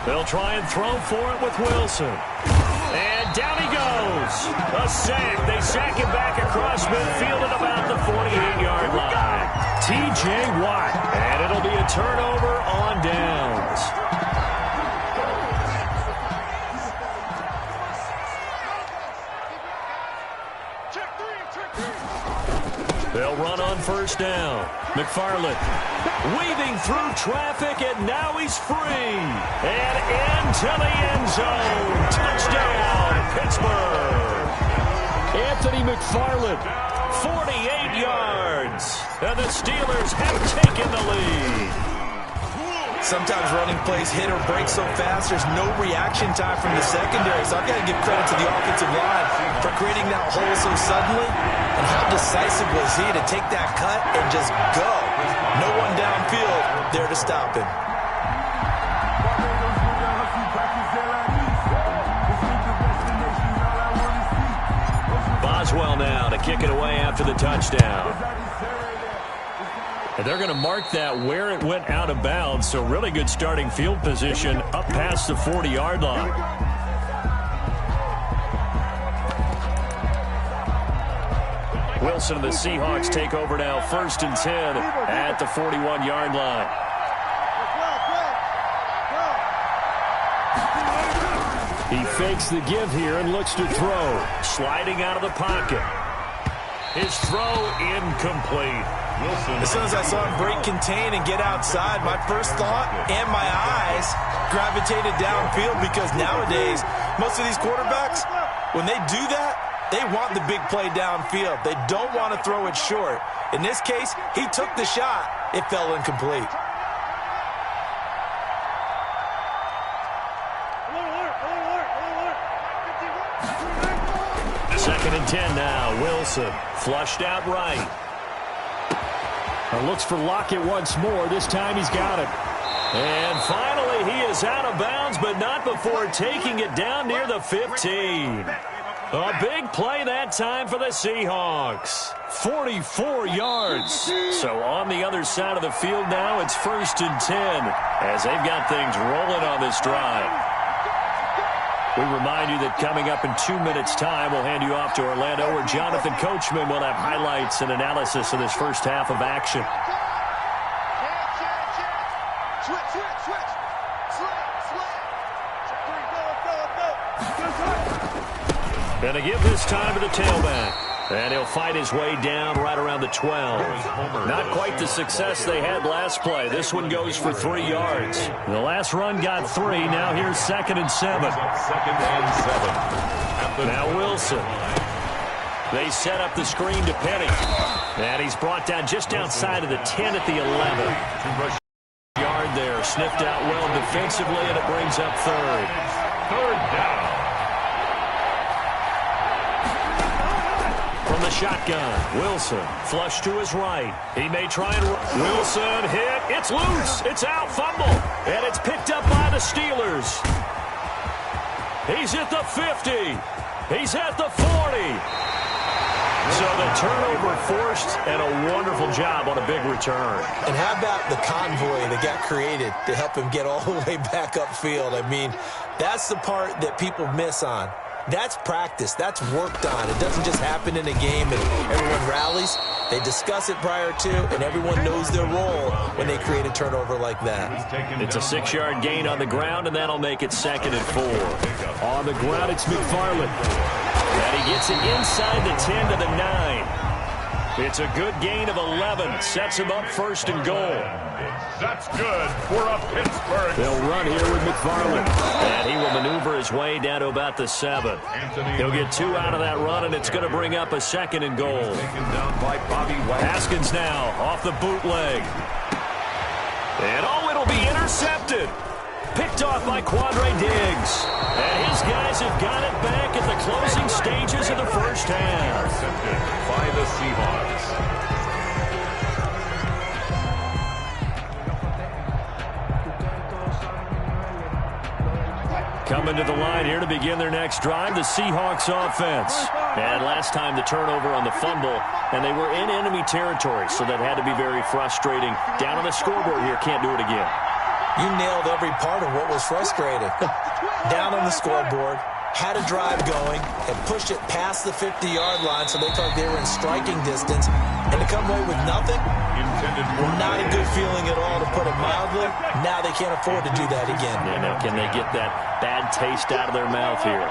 They'll try and throw for it with Wilson. And down he goes. A sack. They sack him back across midfield at about the 48-yard line. T.J. Watt. And it'll be a turnover on downs. They'll run on 1st down. McFarland weaving through traffic, and now he's free. And into the end zone. Touchdown, Pittsburgh. Anthony McFarland, 48 yards. And the Steelers have taken the lead. Sometimes running plays hit or break so fast, there's no reaction time from the secondary. So I've got to give credit to the offensive line for creating that hole so suddenly. And how decisive was he to take that cut and just go? No one downfield there to stop him. Boswell now to kick it away after the touchdown. And they're going to mark that where it went out of bounds, so really good starting field position up past the 40-yard line. Wilson and the Seahawks take over now, 1st and 10 at the 41-yard line. He fakes the give here and looks to throw. Sliding out of the pocket. His throw incomplete. Wilson. As soon as I saw him break contain and get outside, my first thought and my eyes gravitated downfield, because nowadays, most of these quarterbacks, when they do that, they want the big play downfield. They don't want to throw it short. In this case, he took the shot. It fell incomplete. Second and 10 now. Wilson flushed out right. Looks for Lockett once more. This time he's got it. And finally he is out of bounds, but not before taking it down near the 15. A big play that time for the Seahawks. 44 yards. So on the other side of the field now, it's 1st and 10 as they've got things rolling on this drive. We remind you that coming up in 2 minutes' time, we'll hand you off to Orlando, where Jonathan Coachman will have highlights and analysis of this first half of action. And to give this time to the tailback. And he'll fight his way down right around the 12. Not quite the success they had last play. This one goes for 3 yards. The last run got 3. Now here's 2nd and 7. Now Wilson. They set up the screen to Penny. And he's brought down just outside of the 10 at the 11. Yard there. Sniffed out well defensively, and it brings up 3rd. 3rd down. From the shotgun, Wilson flush to his right. He may try and Wilson hit. It's loose. It's out. Fumble. And it's picked up by the Steelers. He's at the 50. He's at the 40. So the turnover forced, and a wonderful job on a big return. And how about the convoy that got created to help him get all the way back upfield? I mean, that's the part that people miss on. That's practice. That's worked on. It doesn't just happen in a game and everyone rallies. They discuss it prior to, and everyone knows their role when they create a turnover like that. It's a 6-yard gain on the ground, and that'll make it 2nd and 4. On the ground, it's McFarland. And he gets it inside the 10 to the 9. It's a good gain of 11. Sets him up 1st and goal. That's good for a Pittsburgh. They'll run here with McFarland. And he will maneuver his way down to about the 7. He'll get 2 out of that run, and it's going to bring up a 2nd and goal. Taken down by Bobby White. Haskins now off the bootleg. And it'll be intercepted. Picked off by Quandre Diggs. And his guys have got it back at the closing stages of the first half. Intercepted by the Seahawks. Coming to the line here to begin their next drive, the Seahawks offense. And last time the turnover on the fumble, and they were in enemy territory, so that had to be very frustrating. Down on the scoreboard here, can't do it again. You nailed every part of what was frustrating. Down on the scoreboard, had a drive going, and pushed it past the 50-yard line so they thought they were in striking distance, and to come away with nothing, not a good feeling at all, to put it mildly. Now they can't afford to do that again. Yeah, now can they get that bad taste out of their mouth here?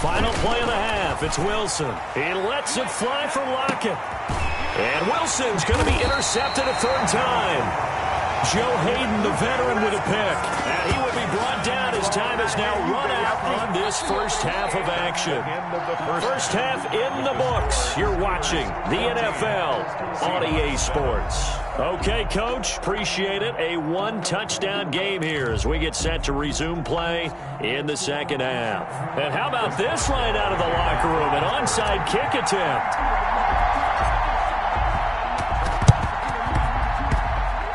Final play of the half. It's Wilson. He lets it fly for Lockett. And Wilson's going to be intercepted a 3rd time. Joe Hayden, the veteran, with a pick. And he will be brought down as time has now run out on this first half of action. First half in the books. You're watching the NFL on EA Sports. Okay, Coach, appreciate it. A 1-touchdown game here as we get set to resume play in the second half. And how about this line out of the locker room? An onside kick attempt.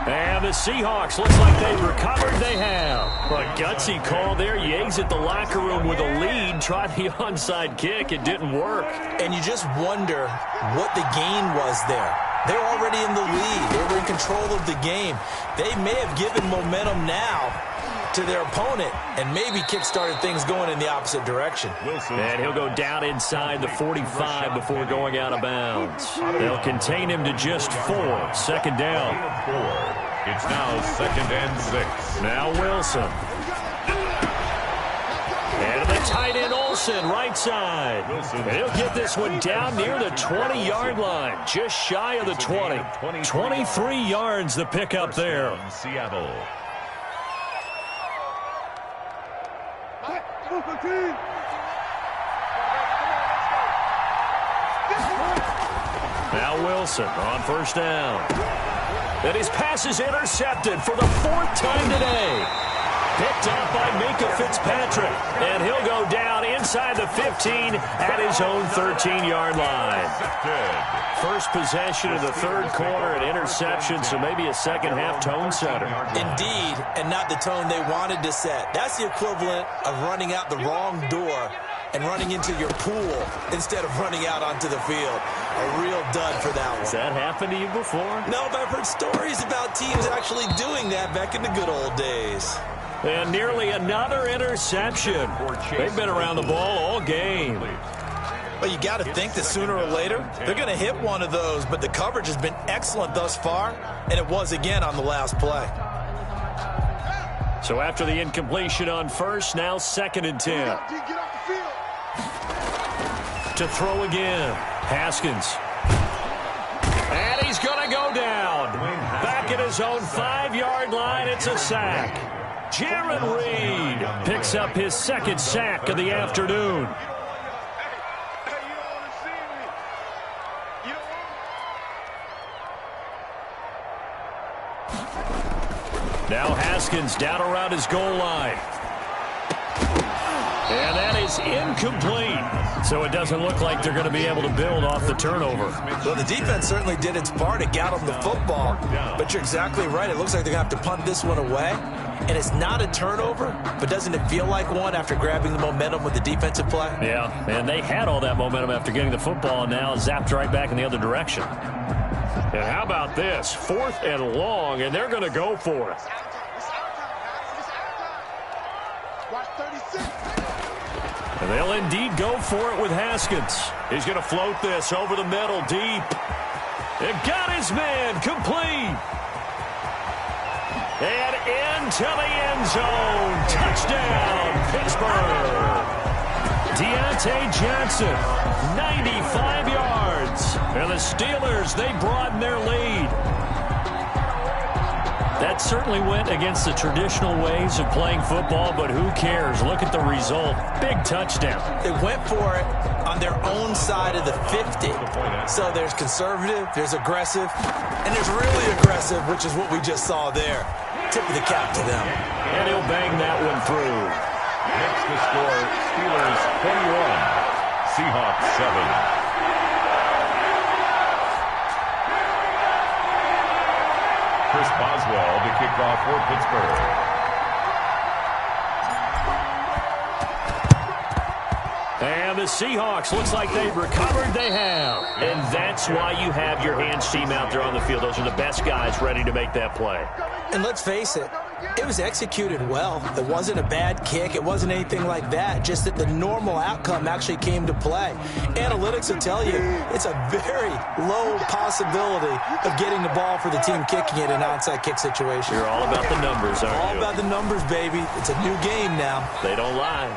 And the Seahawks, looks like they've recovered. They have. A gutsy call there. You exit the locker room with a lead. Try the onside kick. It didn't work. And you just wonder what the gain was there. They're already in the lead. They were in control of the game. They may have given momentum now to their opponent and maybe kick-started things going in the opposite direction. And he'll go down inside the 45 before going out of bounds. They'll contain him to just 4. 2nd down. It's now 2nd and 6. Now Wilson. And the tight end Olsen, right side. And he'll get this one down near the 20-yard line, just shy of the 20. 23 yards the pickup there. Seattle. Now Wilson on 1st down. And his pass is intercepted for the 4th time today. Picked off by Minka Fitzpatrick. And he'll go down inside the 15 at his own 13-yard line. First possession of the 3rd quarter, an interception, so maybe a second-half tone setter. Indeed, and not the tone they wanted to set. That's the equivalent of running out the wrong door and running into your pool instead of running out onto the field. A real dud for that one. Has that happened to you before? No, but I've heard stories about teams actually doing that back in the good old days. And nearly another interception. They've been around the ball ball all game. Well, you got to think that sooner or later, they're going to hit one of those, but the coverage has been excellent thus far, and it was again on the last play. So after the incompletion on first, now 2nd and 10. To throw again, Haskins. And he's going to go down. Back at his own 5-yard line, it's a sack. Jaron Reed picks up his 2nd sack of the afternoon. Now Haskins down around his goal line. And that is incomplete. So it doesn't look like they're going to be able to build off the turnover. Well, the defense certainly did its part. It got them the football. But you're exactly right. It looks like they're going to have to punt this one away. And it's not a turnover, but doesn't it feel like one after grabbing the momentum with the defensive play? Yeah, and they had all that momentum after getting the football, and now zapped right back in the other direction. And how about this? 4th and long, and they're going to go for it. And they'll indeed go for it with Haskins. He's going to float this over the middle deep. It got his man complete. And into the end zone. Touchdown, Pittsburgh. Deontay Johnson, 95 yards. And the Steelers, they broaden their lead. That certainly went against the traditional ways of playing football, but who cares? Look at the result. Big touchdown. They went for it on their own side of the 50. So there's conservative, there's aggressive, and there's really aggressive, which is what we just saw there. Tip of the cap to them. And he'll bang that one through. Next to score, Steelers 21, Seahawks 7. Chris Boswell to kick off for Pittsburgh. And the Seahawks, looks like they've recovered. They have. And that's why you have your hands team out there on the field. Those are the best guys ready to make that play. And let's face it, it was executed well. It wasn't a bad kick. It wasn't anything like that. Just that the normal outcome actually came to play. Analytics will tell you it's a very low possibility of getting the ball for the team kicking it in an onside kick situation. You're all about the numbers, aren't you? All about the numbers, baby. It's a new game now. They don't lie.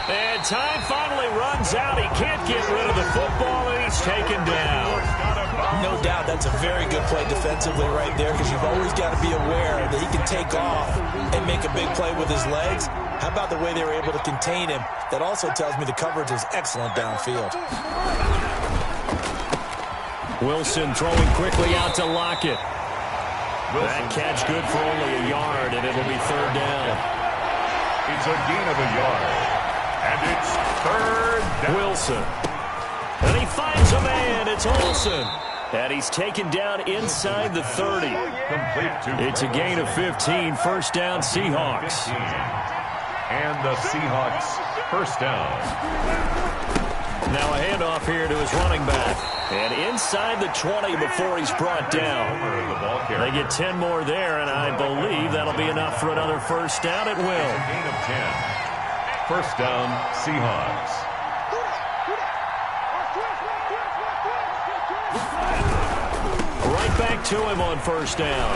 And time finally runs out. He can't get rid of the football, and he's taken down. No doubt that's a very good play defensively right there, because you've always got to be aware that he can take off and make a big play with his legs. How about the way they were able to contain him? That also tells me the coverage was excellent downfield. Wilson throwing quickly out to Lockett. That catch good for only a yard, and it'll be 3rd down. It's a gain of a yard. And it's 3rd down. Wilson. And he finds a man. It's Olsen. And he's taken down inside the 30. It's a gain of 15. 1st down, Seahawks. And the Seahawks 1st down. Now a handoff here to his running back. And inside the 20 before he's brought down. They get 10 more there, and I believe that'll be enough for another 1st down. It will. Gain of 10. 1st down, Seahawks. Right back to him on 1st down.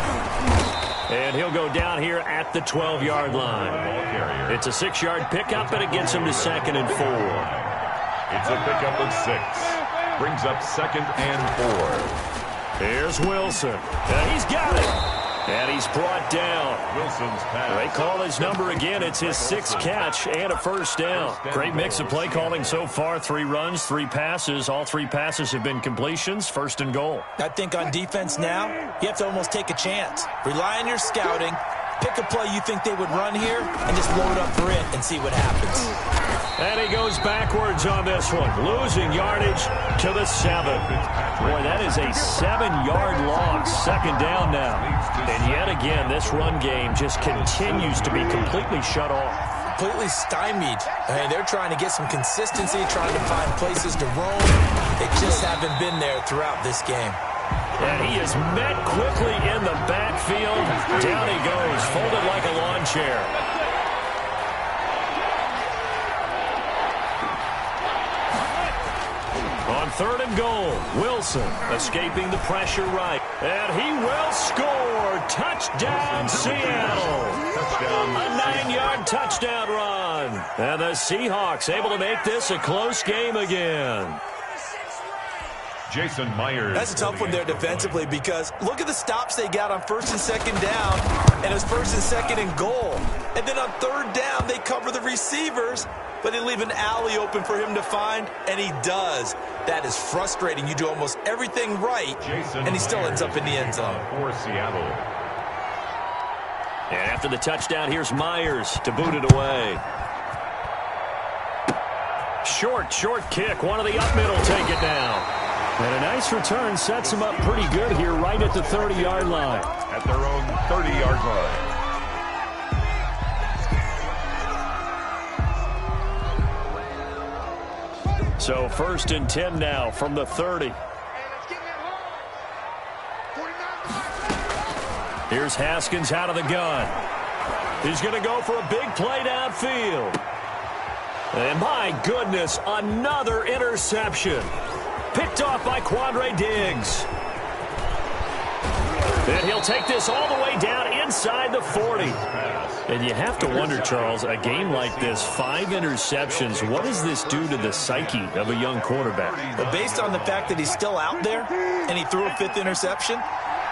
And he'll go down here at the 12-yard line. It's a 6-yard pickup, and it gets him to 2nd and 4. It's a pickup of 6. Brings up 2nd and 4. Here's Wilson. And he's got it. And he's brought down. Wilson's pass. They call his number again. It's his 6th catch and a 1st down. Great mix of play calling so far. 3 runs, 3 passes. All 3 passes have been completions. 1st and goal. I think on defense now, you have to almost take a chance. Rely on your scouting. Pick a play you think they would run here and just load up for it and see what happens. And he goes backwards on this one. Losing yardage to the 7. Boy, that is a 7-yard loss. 2nd down now. And yet again, this run game just continues to be completely shut off. Completely stymied. I mean, they're trying to get some consistency, trying to find places to roam. They just haven't been there throughout this game. And he is met quickly in the backfield. Down he goes, folded like a lawn chair. 3rd and goal. Wilson escaping the pressure right. And he will score. Touchdown, Seattle. A 9-yard touchdown run. And the Seahawks able to make this a close game again. Jason Myers. That's a tough one there defensively because look at the stops they got on 1st and 2nd down, and it's 1st and 2nd and goal. And then on 3rd down, they cover the receivers, but they leave an alley open for him to find, and he does. That is frustrating. You do almost everything right, and he still ends up in the end zone. For Seattle. And after the touchdown, here's Myers to boot it away. Short kick. One of the up middle take it down. And a nice return sets him up pretty good here right at the 30-yard line. At their own 30-yard line. So 1st and 10 now from the 30. Here's Haskins out of the gun. He's going to go for a big play downfield. And my goodness, another interception. Picked off by Quandre Diggs. And he'll take this all the way down inside the 40. And you have to wonder, Charles, a game like this, 5 interceptions, what does this do to the psyche of a young quarterback? But based on the fact that he's still out there and he threw a 5th interception,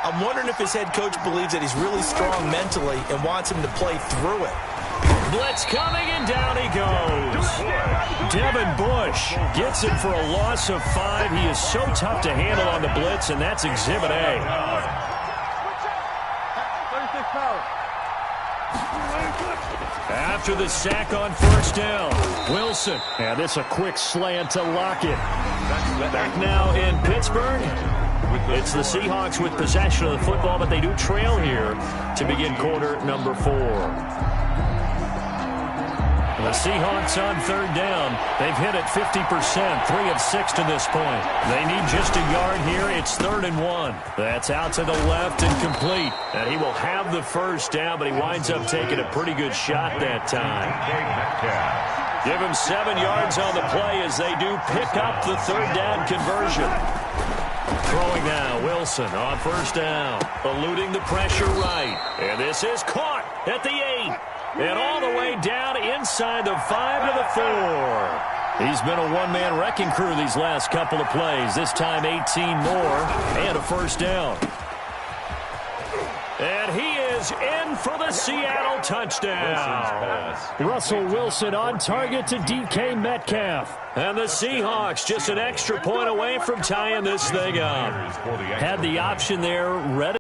I'm wondering if his head coach believes that he's really strong mentally and wants him to play through it. Blitz coming, and down he goes. Devin Bush gets it for a loss of 5. He is so tough to handle on the blitz, and that's Exhibit A. After the sack on 1st down, Wilson. And it's a quick slant to Lockett. Back now in Pittsburgh. It's the Seahawks with possession of the football, but they do trail here to begin quarter number 4. The Seahawks on 3rd down. They've hit it 50%, 3 of 6 to this point. They need just a yard here. It's 3rd and 1. That's out to the left and complete. And he will have the 1st down, but he winds up taking a pretty good shot that time. Give him 7 yards on the play as they do pick up the 3rd down conversion. Throwing now, Wilson on 1st down. Eluding the pressure right. And this is caught at the 8. And all the way down inside the 5 to the 4. He's been a one-man wrecking crew these last couple of plays. This time 18 more and a 1st down. And he is in for the Seattle touchdown. Russell Wilson on target to DK Metcalf. And the Seahawks just an extra point away from tying this thing up. Had the option there ready.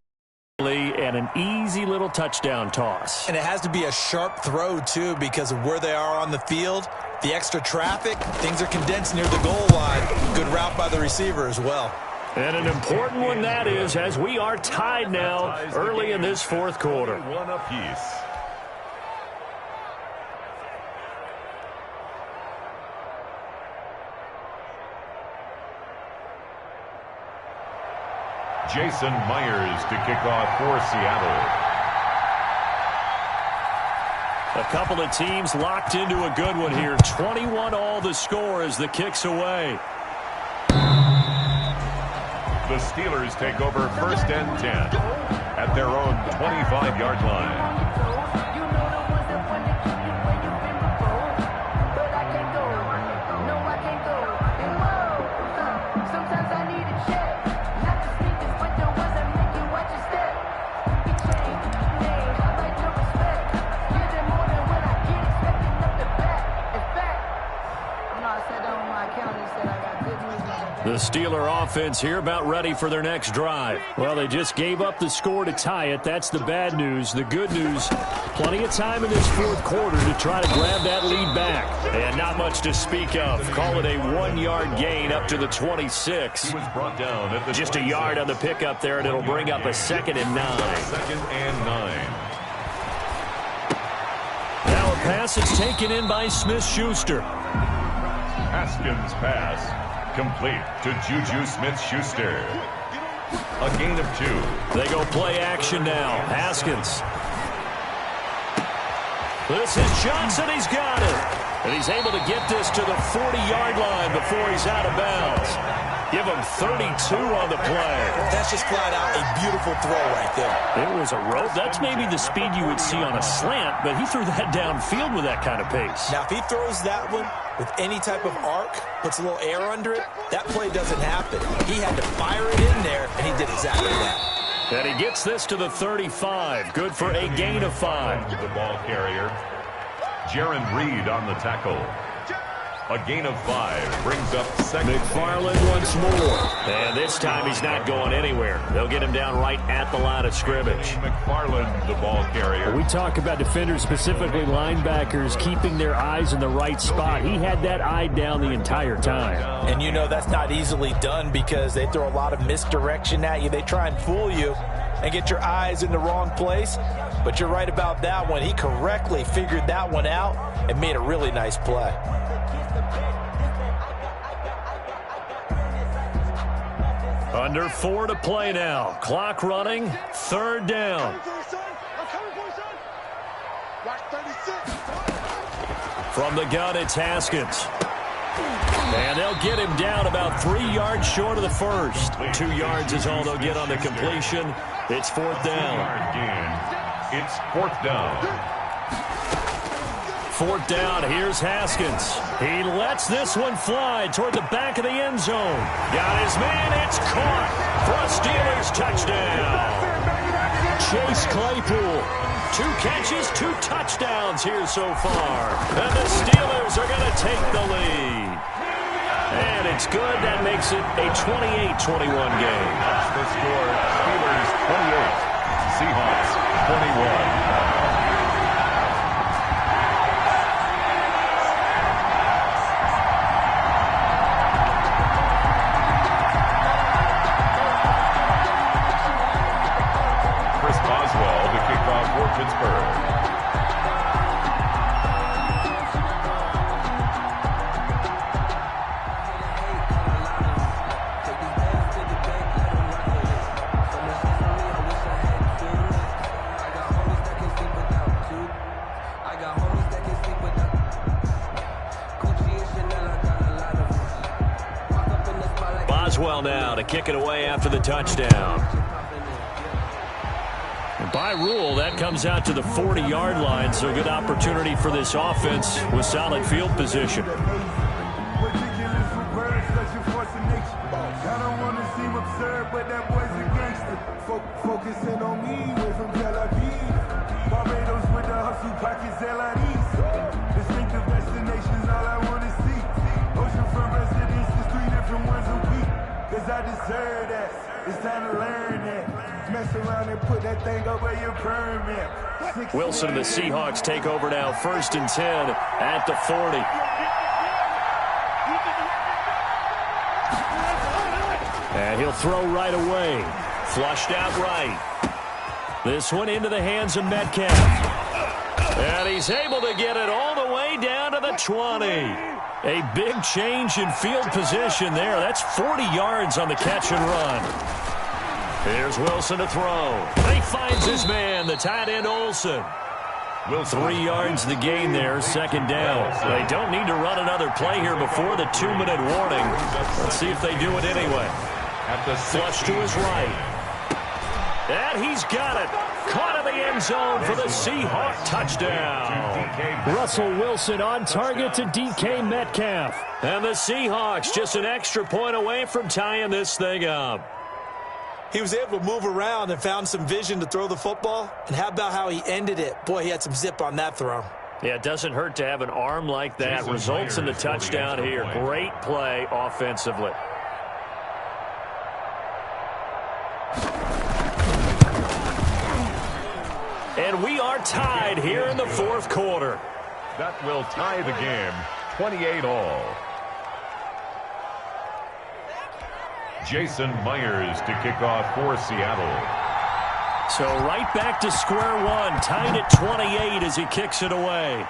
And an easy little touchdown toss. And it has to be a sharp throw, too, because of where they are on the field. The extra traffic, things are condensed near the goal line. Good route by the receiver as well. And an important one that is, as we are tied now early in this 4th quarter. One apiece. Jason Myers to kick off for Seattle. A couple of teams locked into a good one here. 21-all the score as the kick's away. The Steelers take over 1st and 10 at their own 25-yard line. The Steeler offense here about ready for their next drive. Well, they just gave up the score to tie it. That's the bad news. The good news, plenty of time in this 4th quarter to try to grab that lead back. And not much to speak of. Call it a 1-yard gain up to the 26. He was brought down at the just a yard on the pickup there, and it'll bring up a 2nd and 9. 2nd and 9. Now a pass is taken in by Smith-Schuster. Haskins pass. Complete to Juju Smith-Schuster. A gain of 2. They go play action now. Haskins. This is Johnson. He's got it. And he's able to get this to the 40-yard line before he's out of bounds. Give him 32 on the play. That's just flat out a beautiful throw right there. It was a rope. That's maybe the speed you would see on a slant, but he threw that downfield with that kind of pace. Now, if he throws that one with any type of arc, puts a little air under it, that play doesn't happen. He had to fire it in there, and he did exactly that. And he gets this to the 35. Good for a gain of 5. The ball carrier, Jaron Reed on the tackle. A gain of 5 brings up second. McFarland once more. And this time he's not going anywhere. They'll get him down right at the line of scrimmage. McFarland, the ball carrier. We talk about defenders, specifically linebackers, keeping their eyes in the right spot. He had that eye down the entire time. And you know that's not easily done because they throw a lot of misdirection at you. They try and fool you and get your eyes in the wrong place. But you're right about that one. He correctly figured that one out and made a really nice play. Under 4 to play now. Clock running. 3rd down. From the gun, it's Haskins. And they'll get him down about 3 yards short of the first. 2 yards is all they'll get on the completion. It's 4th down. It's 4th down. 4th down, here's Haskins. He lets this one fly toward the back of the end zone. Got his man, it's caught for a Steelers touchdown. Chase Claypool, 2 catches, 2 touchdowns here so far. And the Steelers are going to take the lead. And it's good. That makes it a 28-21 game. That's the score. Steelers 28, Seahawks 21. Pittsburgh. Boswell now to kick it away after the touchdown. By rule, that comes out to the 40-yard line, so good opportunity for this offense with solid field position. I don't want to seem absurd, but that boy's a gangster. Focusing on me, way from Tel Aviv. Barbados with the hustle pockets, LIDs. Distinctive destinations, all I want to see. Oceanfront residences, 3 different ones a week. Cause I deserve that. It's time to learn that. Mess around and put that thing over your permit. Wilson and the Seahawks take over now, 1st and 10 at the 40. And he'll throw right away. Flushed out right. This one into the hands of Metcalf. And he's able to get it all the way down to the 20. A big change in field position there. That's 40 yards on the catch and run. Here's Wilson to throw. He finds his man, the tight end Olsen. 3 yards the gain there, 2nd down. They don't need to run another play here before the 2-minute warning. Let's see if they do it anyway. Flush to his right. And he's got it. Caught in the end zone for the Seahawk touchdown. Russell Wilson on target to DK Metcalf. And the Seahawks just an extra point away from tying this thing up. He was able to move around and found some vision to throw the football. And how about how he ended it? Boy, he had some zip on that throw. Yeah, it doesn't hurt to have an arm like that. Results in the touchdown here. Great play offensively. And we are tied here in the 4th quarter. That will tie the game, 28 all. Jason Myers to kick off for Seattle. So right back to square one, tied at 28 as he kicks it away.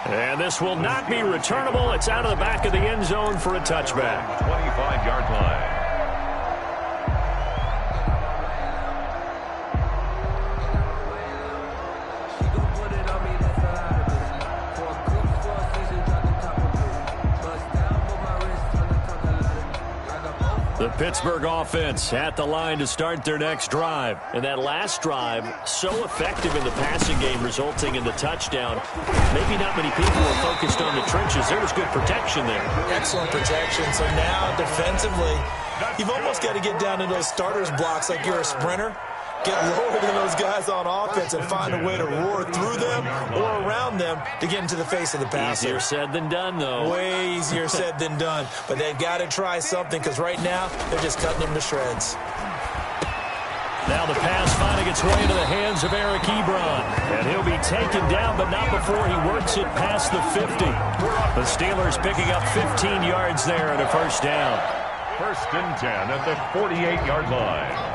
And this will not be returnable. It's out of the back of the end zone for a touchback. 25-yard line. Pittsburgh offense at the line to start their next drive. And that last drive, so effective in the passing game, resulting in the touchdown. Maybe not many people were focused on the trenches. There was good protection there. Excellent protection. So now, defensively, you've almost got to get down to those starters blocks like you're a sprinter. Get lower than those guys on offense and find a way to roar through them or around them to get into the face of the passer. Easier said than done, though. Way easier said than done. But they've got to try something because right now they're just cutting them to shreds. Now the pass finding its way into the hands of Eric Ebron. And he'll be taken down, but not before he works it past the 50. The Steelers picking up 15 yards there and a first down. 1st and 10 at the 48-yard line.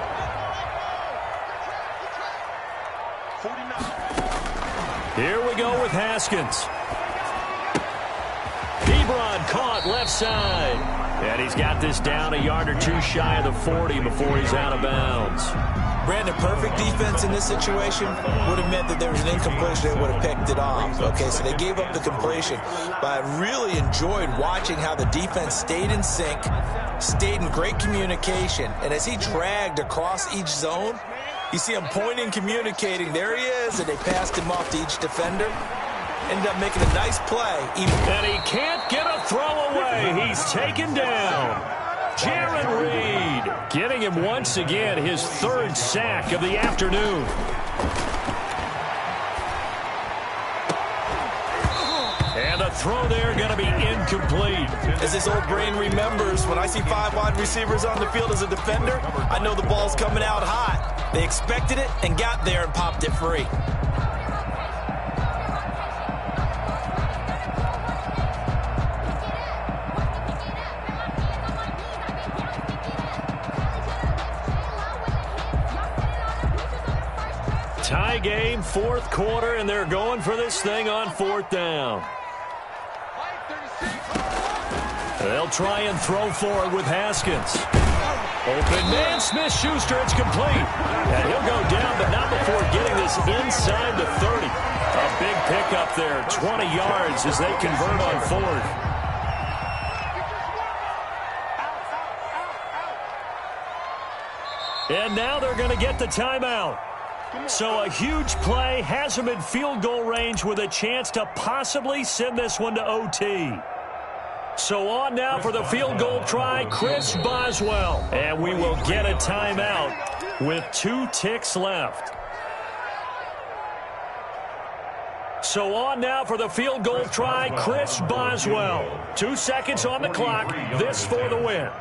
Here we go with Haskins. Ebron caught left side. And he's got this down a yard or two shy of the 40 before he's out of bounds. Brandon, perfect defense in this situation would have meant that there was an incompletion. They would have picked it off. Okay, so they gave up the completion. But I really enjoyed watching how the defense stayed in sync, stayed in great communication. And as he dragged across each zone, you see him pointing, communicating. There he is, and they passed him off to each defender. Ended up making a nice play. And he can't get a throw away. He's taken down. Jaron Reed getting him once again, his 3rd sack of the afternoon. And a throw there going to be incomplete. As his old brain remembers, when I see 5 wide receivers on the field as a defender, I know the ball's coming out hot. They expected it and got there and popped it free. Tie game, 4th quarter, and they're going for this thing on 4th down. They'll try and throw for it with Haskins. Open man, Smith-Schuster, it's complete. And he'll go down, but not before getting this inside the 30. A big pickup there, 20 yards as they convert on 4th. And now they're going to get the timeout. So a huge play has them in field goal range with a chance to possibly send this one to OT. So on now for the field goal try, Chris Boswell. And we will get a timeout with 2 ticks left. So on now for the field goal try, Chris Boswell. 2 seconds on the clock. This for the win.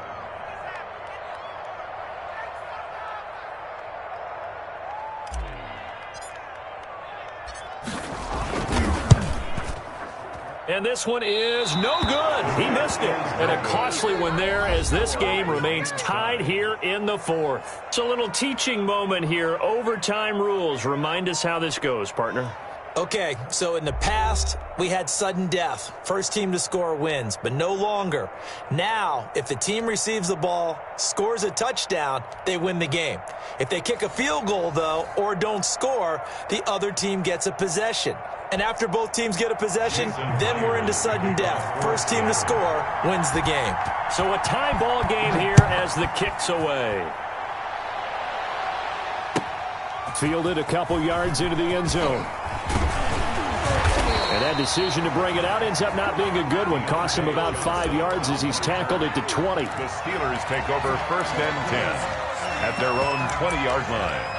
And this one is no good. He missed it. And a costly one there as this game remains tied here in the 4th. It's a little teaching moment here. Overtime rules. Remind us how this goes, partner. Okay, so in the past, we had sudden death. First team to score wins, but no longer. Now, if the team receives the ball, scores a touchdown, they win the game. If they kick a field goal, though, or don't score, the other team gets a possession. And after both teams get a possession, then we're into sudden death. First team to score wins the game. So a tie ball game here as the kick's away. Fielded a couple yards into the end zone. And that decision to bring it out ends up not being a good one. Costs him about 5 yards as he's tackled it to 20. The Steelers take over 1st and 10 at their own 20-yard line.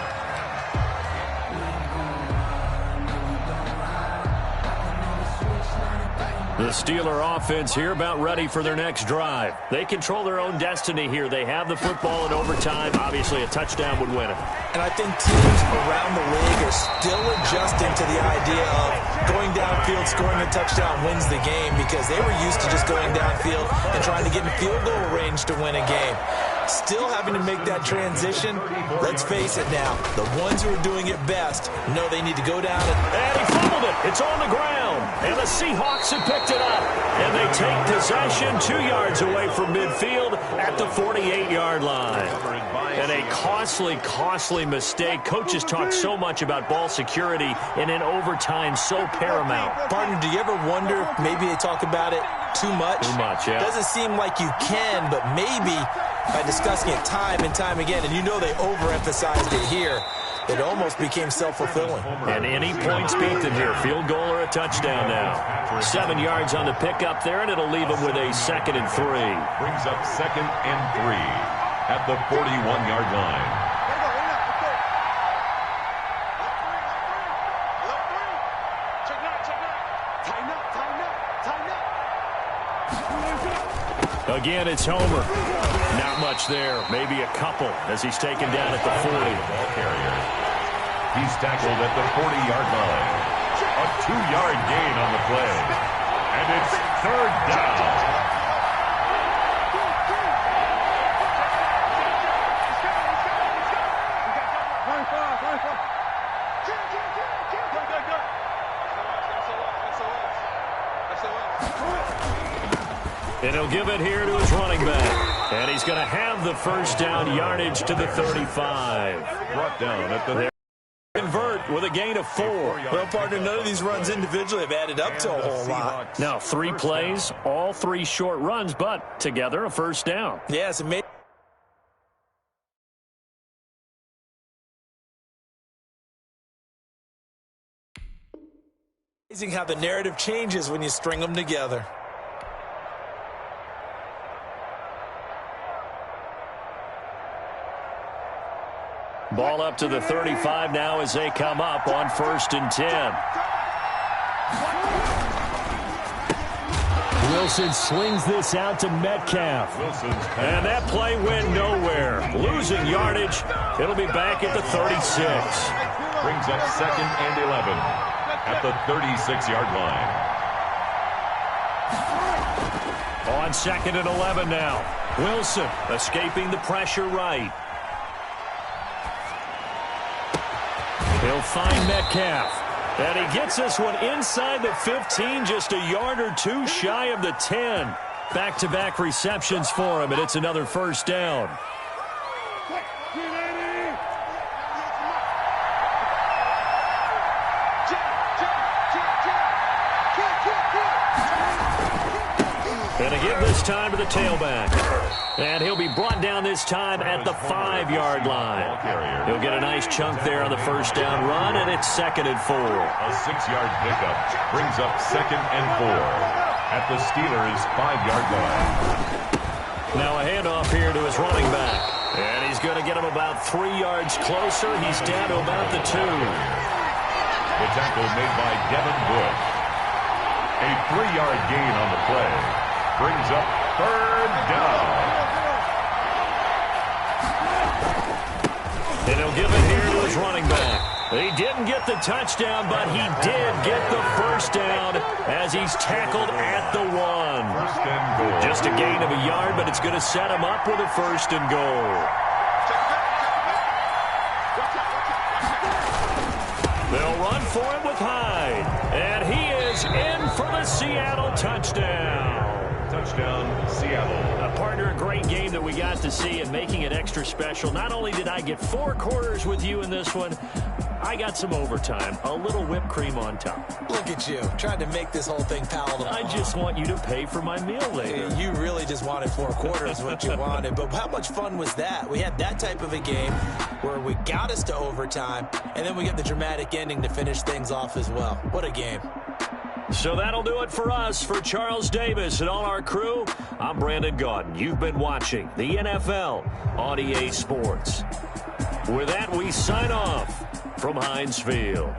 The Steeler offense here about ready for their next drive. They control their own destiny here. They have the football in overtime. Obviously, a touchdown would win it. And I think teams around the league are still adjusting to the idea of going downfield, scoring a touchdown wins the game because they were used to just going downfield and trying to get in field goal range to win a game. Still having to make that transition. Let's face it now. The ones who are doing it best know they need to go down and he fumbled it. It's on the ground. And the Seahawks have picked it up. And they take possession 2 yards away from midfield at the 48-yard line. And a costly mistake. Coaches talk so much about ball security and in overtime so paramount. Partner, do you ever wonder if maybe they talk about it too much? Too much, yeah. Doesn't seem like you can, but maybe by discussing it time and time again, and you know they overemphasized it here. It almost became self-fulfilling. And any points beaten here, field goal or a touchdown now. 7 yards on the pickup there, and it'll leave them with a 2nd and 3. Brings up 2nd and 3 at the 41-yard line. Again, it's Homer. Not much there. Maybe a couple as he's taken down at the 40. Ball carrier. He's tackled at the 40-yard line. A 2-yard gain on the play. And it's 3rd down. And he'll give it here to his running back. And he's going to have the first down, yardage to the 35. Brought down at the... Convert with a gain of 4. Well, partner, none of these runs individually have added up to a whole lot. Now, 3 plays, all 3 short runs, but together a first down. Yeah, it's amazing. Amazing how the narrative changes when you string them together. Ball up to the 35 now as they come up on 1st and 10. Wilson slings this out to Metcalf. And that play went nowhere. Losing yardage. It'll be back at the 36. Brings up 2nd and 11 at the 36-yard line. On 2nd and 11 now. Wilson escaping the pressure right. He'll find Metcalf. And he gets this one inside the 15, just a yard or 2 shy of the 10. Back-to-back receptions for him, and it's another first down. And to give this time to the tailback. And he'll be brought down this time at the 5-yard line. He'll get a nice chunk there on the first down run, and it's 2nd and 4. A 6-yard pickup brings up 2nd and 4 at the Steelers' 5-yard line. Now a handoff here to his running back. And he's going to get him about 3 yards closer. He's down to about the 2. The tackle made by Devin Bush. A 3-yard gain on the play. Brings up 3rd down. And he'll give it here to his running back. He didn't get the touchdown, but he did get the first down as he's tackled at the 1. First and goal. Just a gain of a yard, but it's going to set him up with a 1st and goal. They'll run for him with Hyde. And he is in for the Seattle touchdown. Touchdown, Seattle. Partner, a great game that we got to see and making it extra special. Not only did I get 4 quarters with you in this one, I got some overtime, a little whipped cream on top. Look at you, trying to make this whole thing palatable. I just want you to pay for my meal later. You really just wanted 4 quarters, what you wanted. But how much fun was that? We had that type of a game where we got us to overtime, and then we get the dramatic ending to finish things off as well. What a game. So that'll do it for us. For Charles Davis and all our crew, I'm Brandon Gaudin. You've been watching the NFL on EA Sports. With that, we sign off from Heinz Field.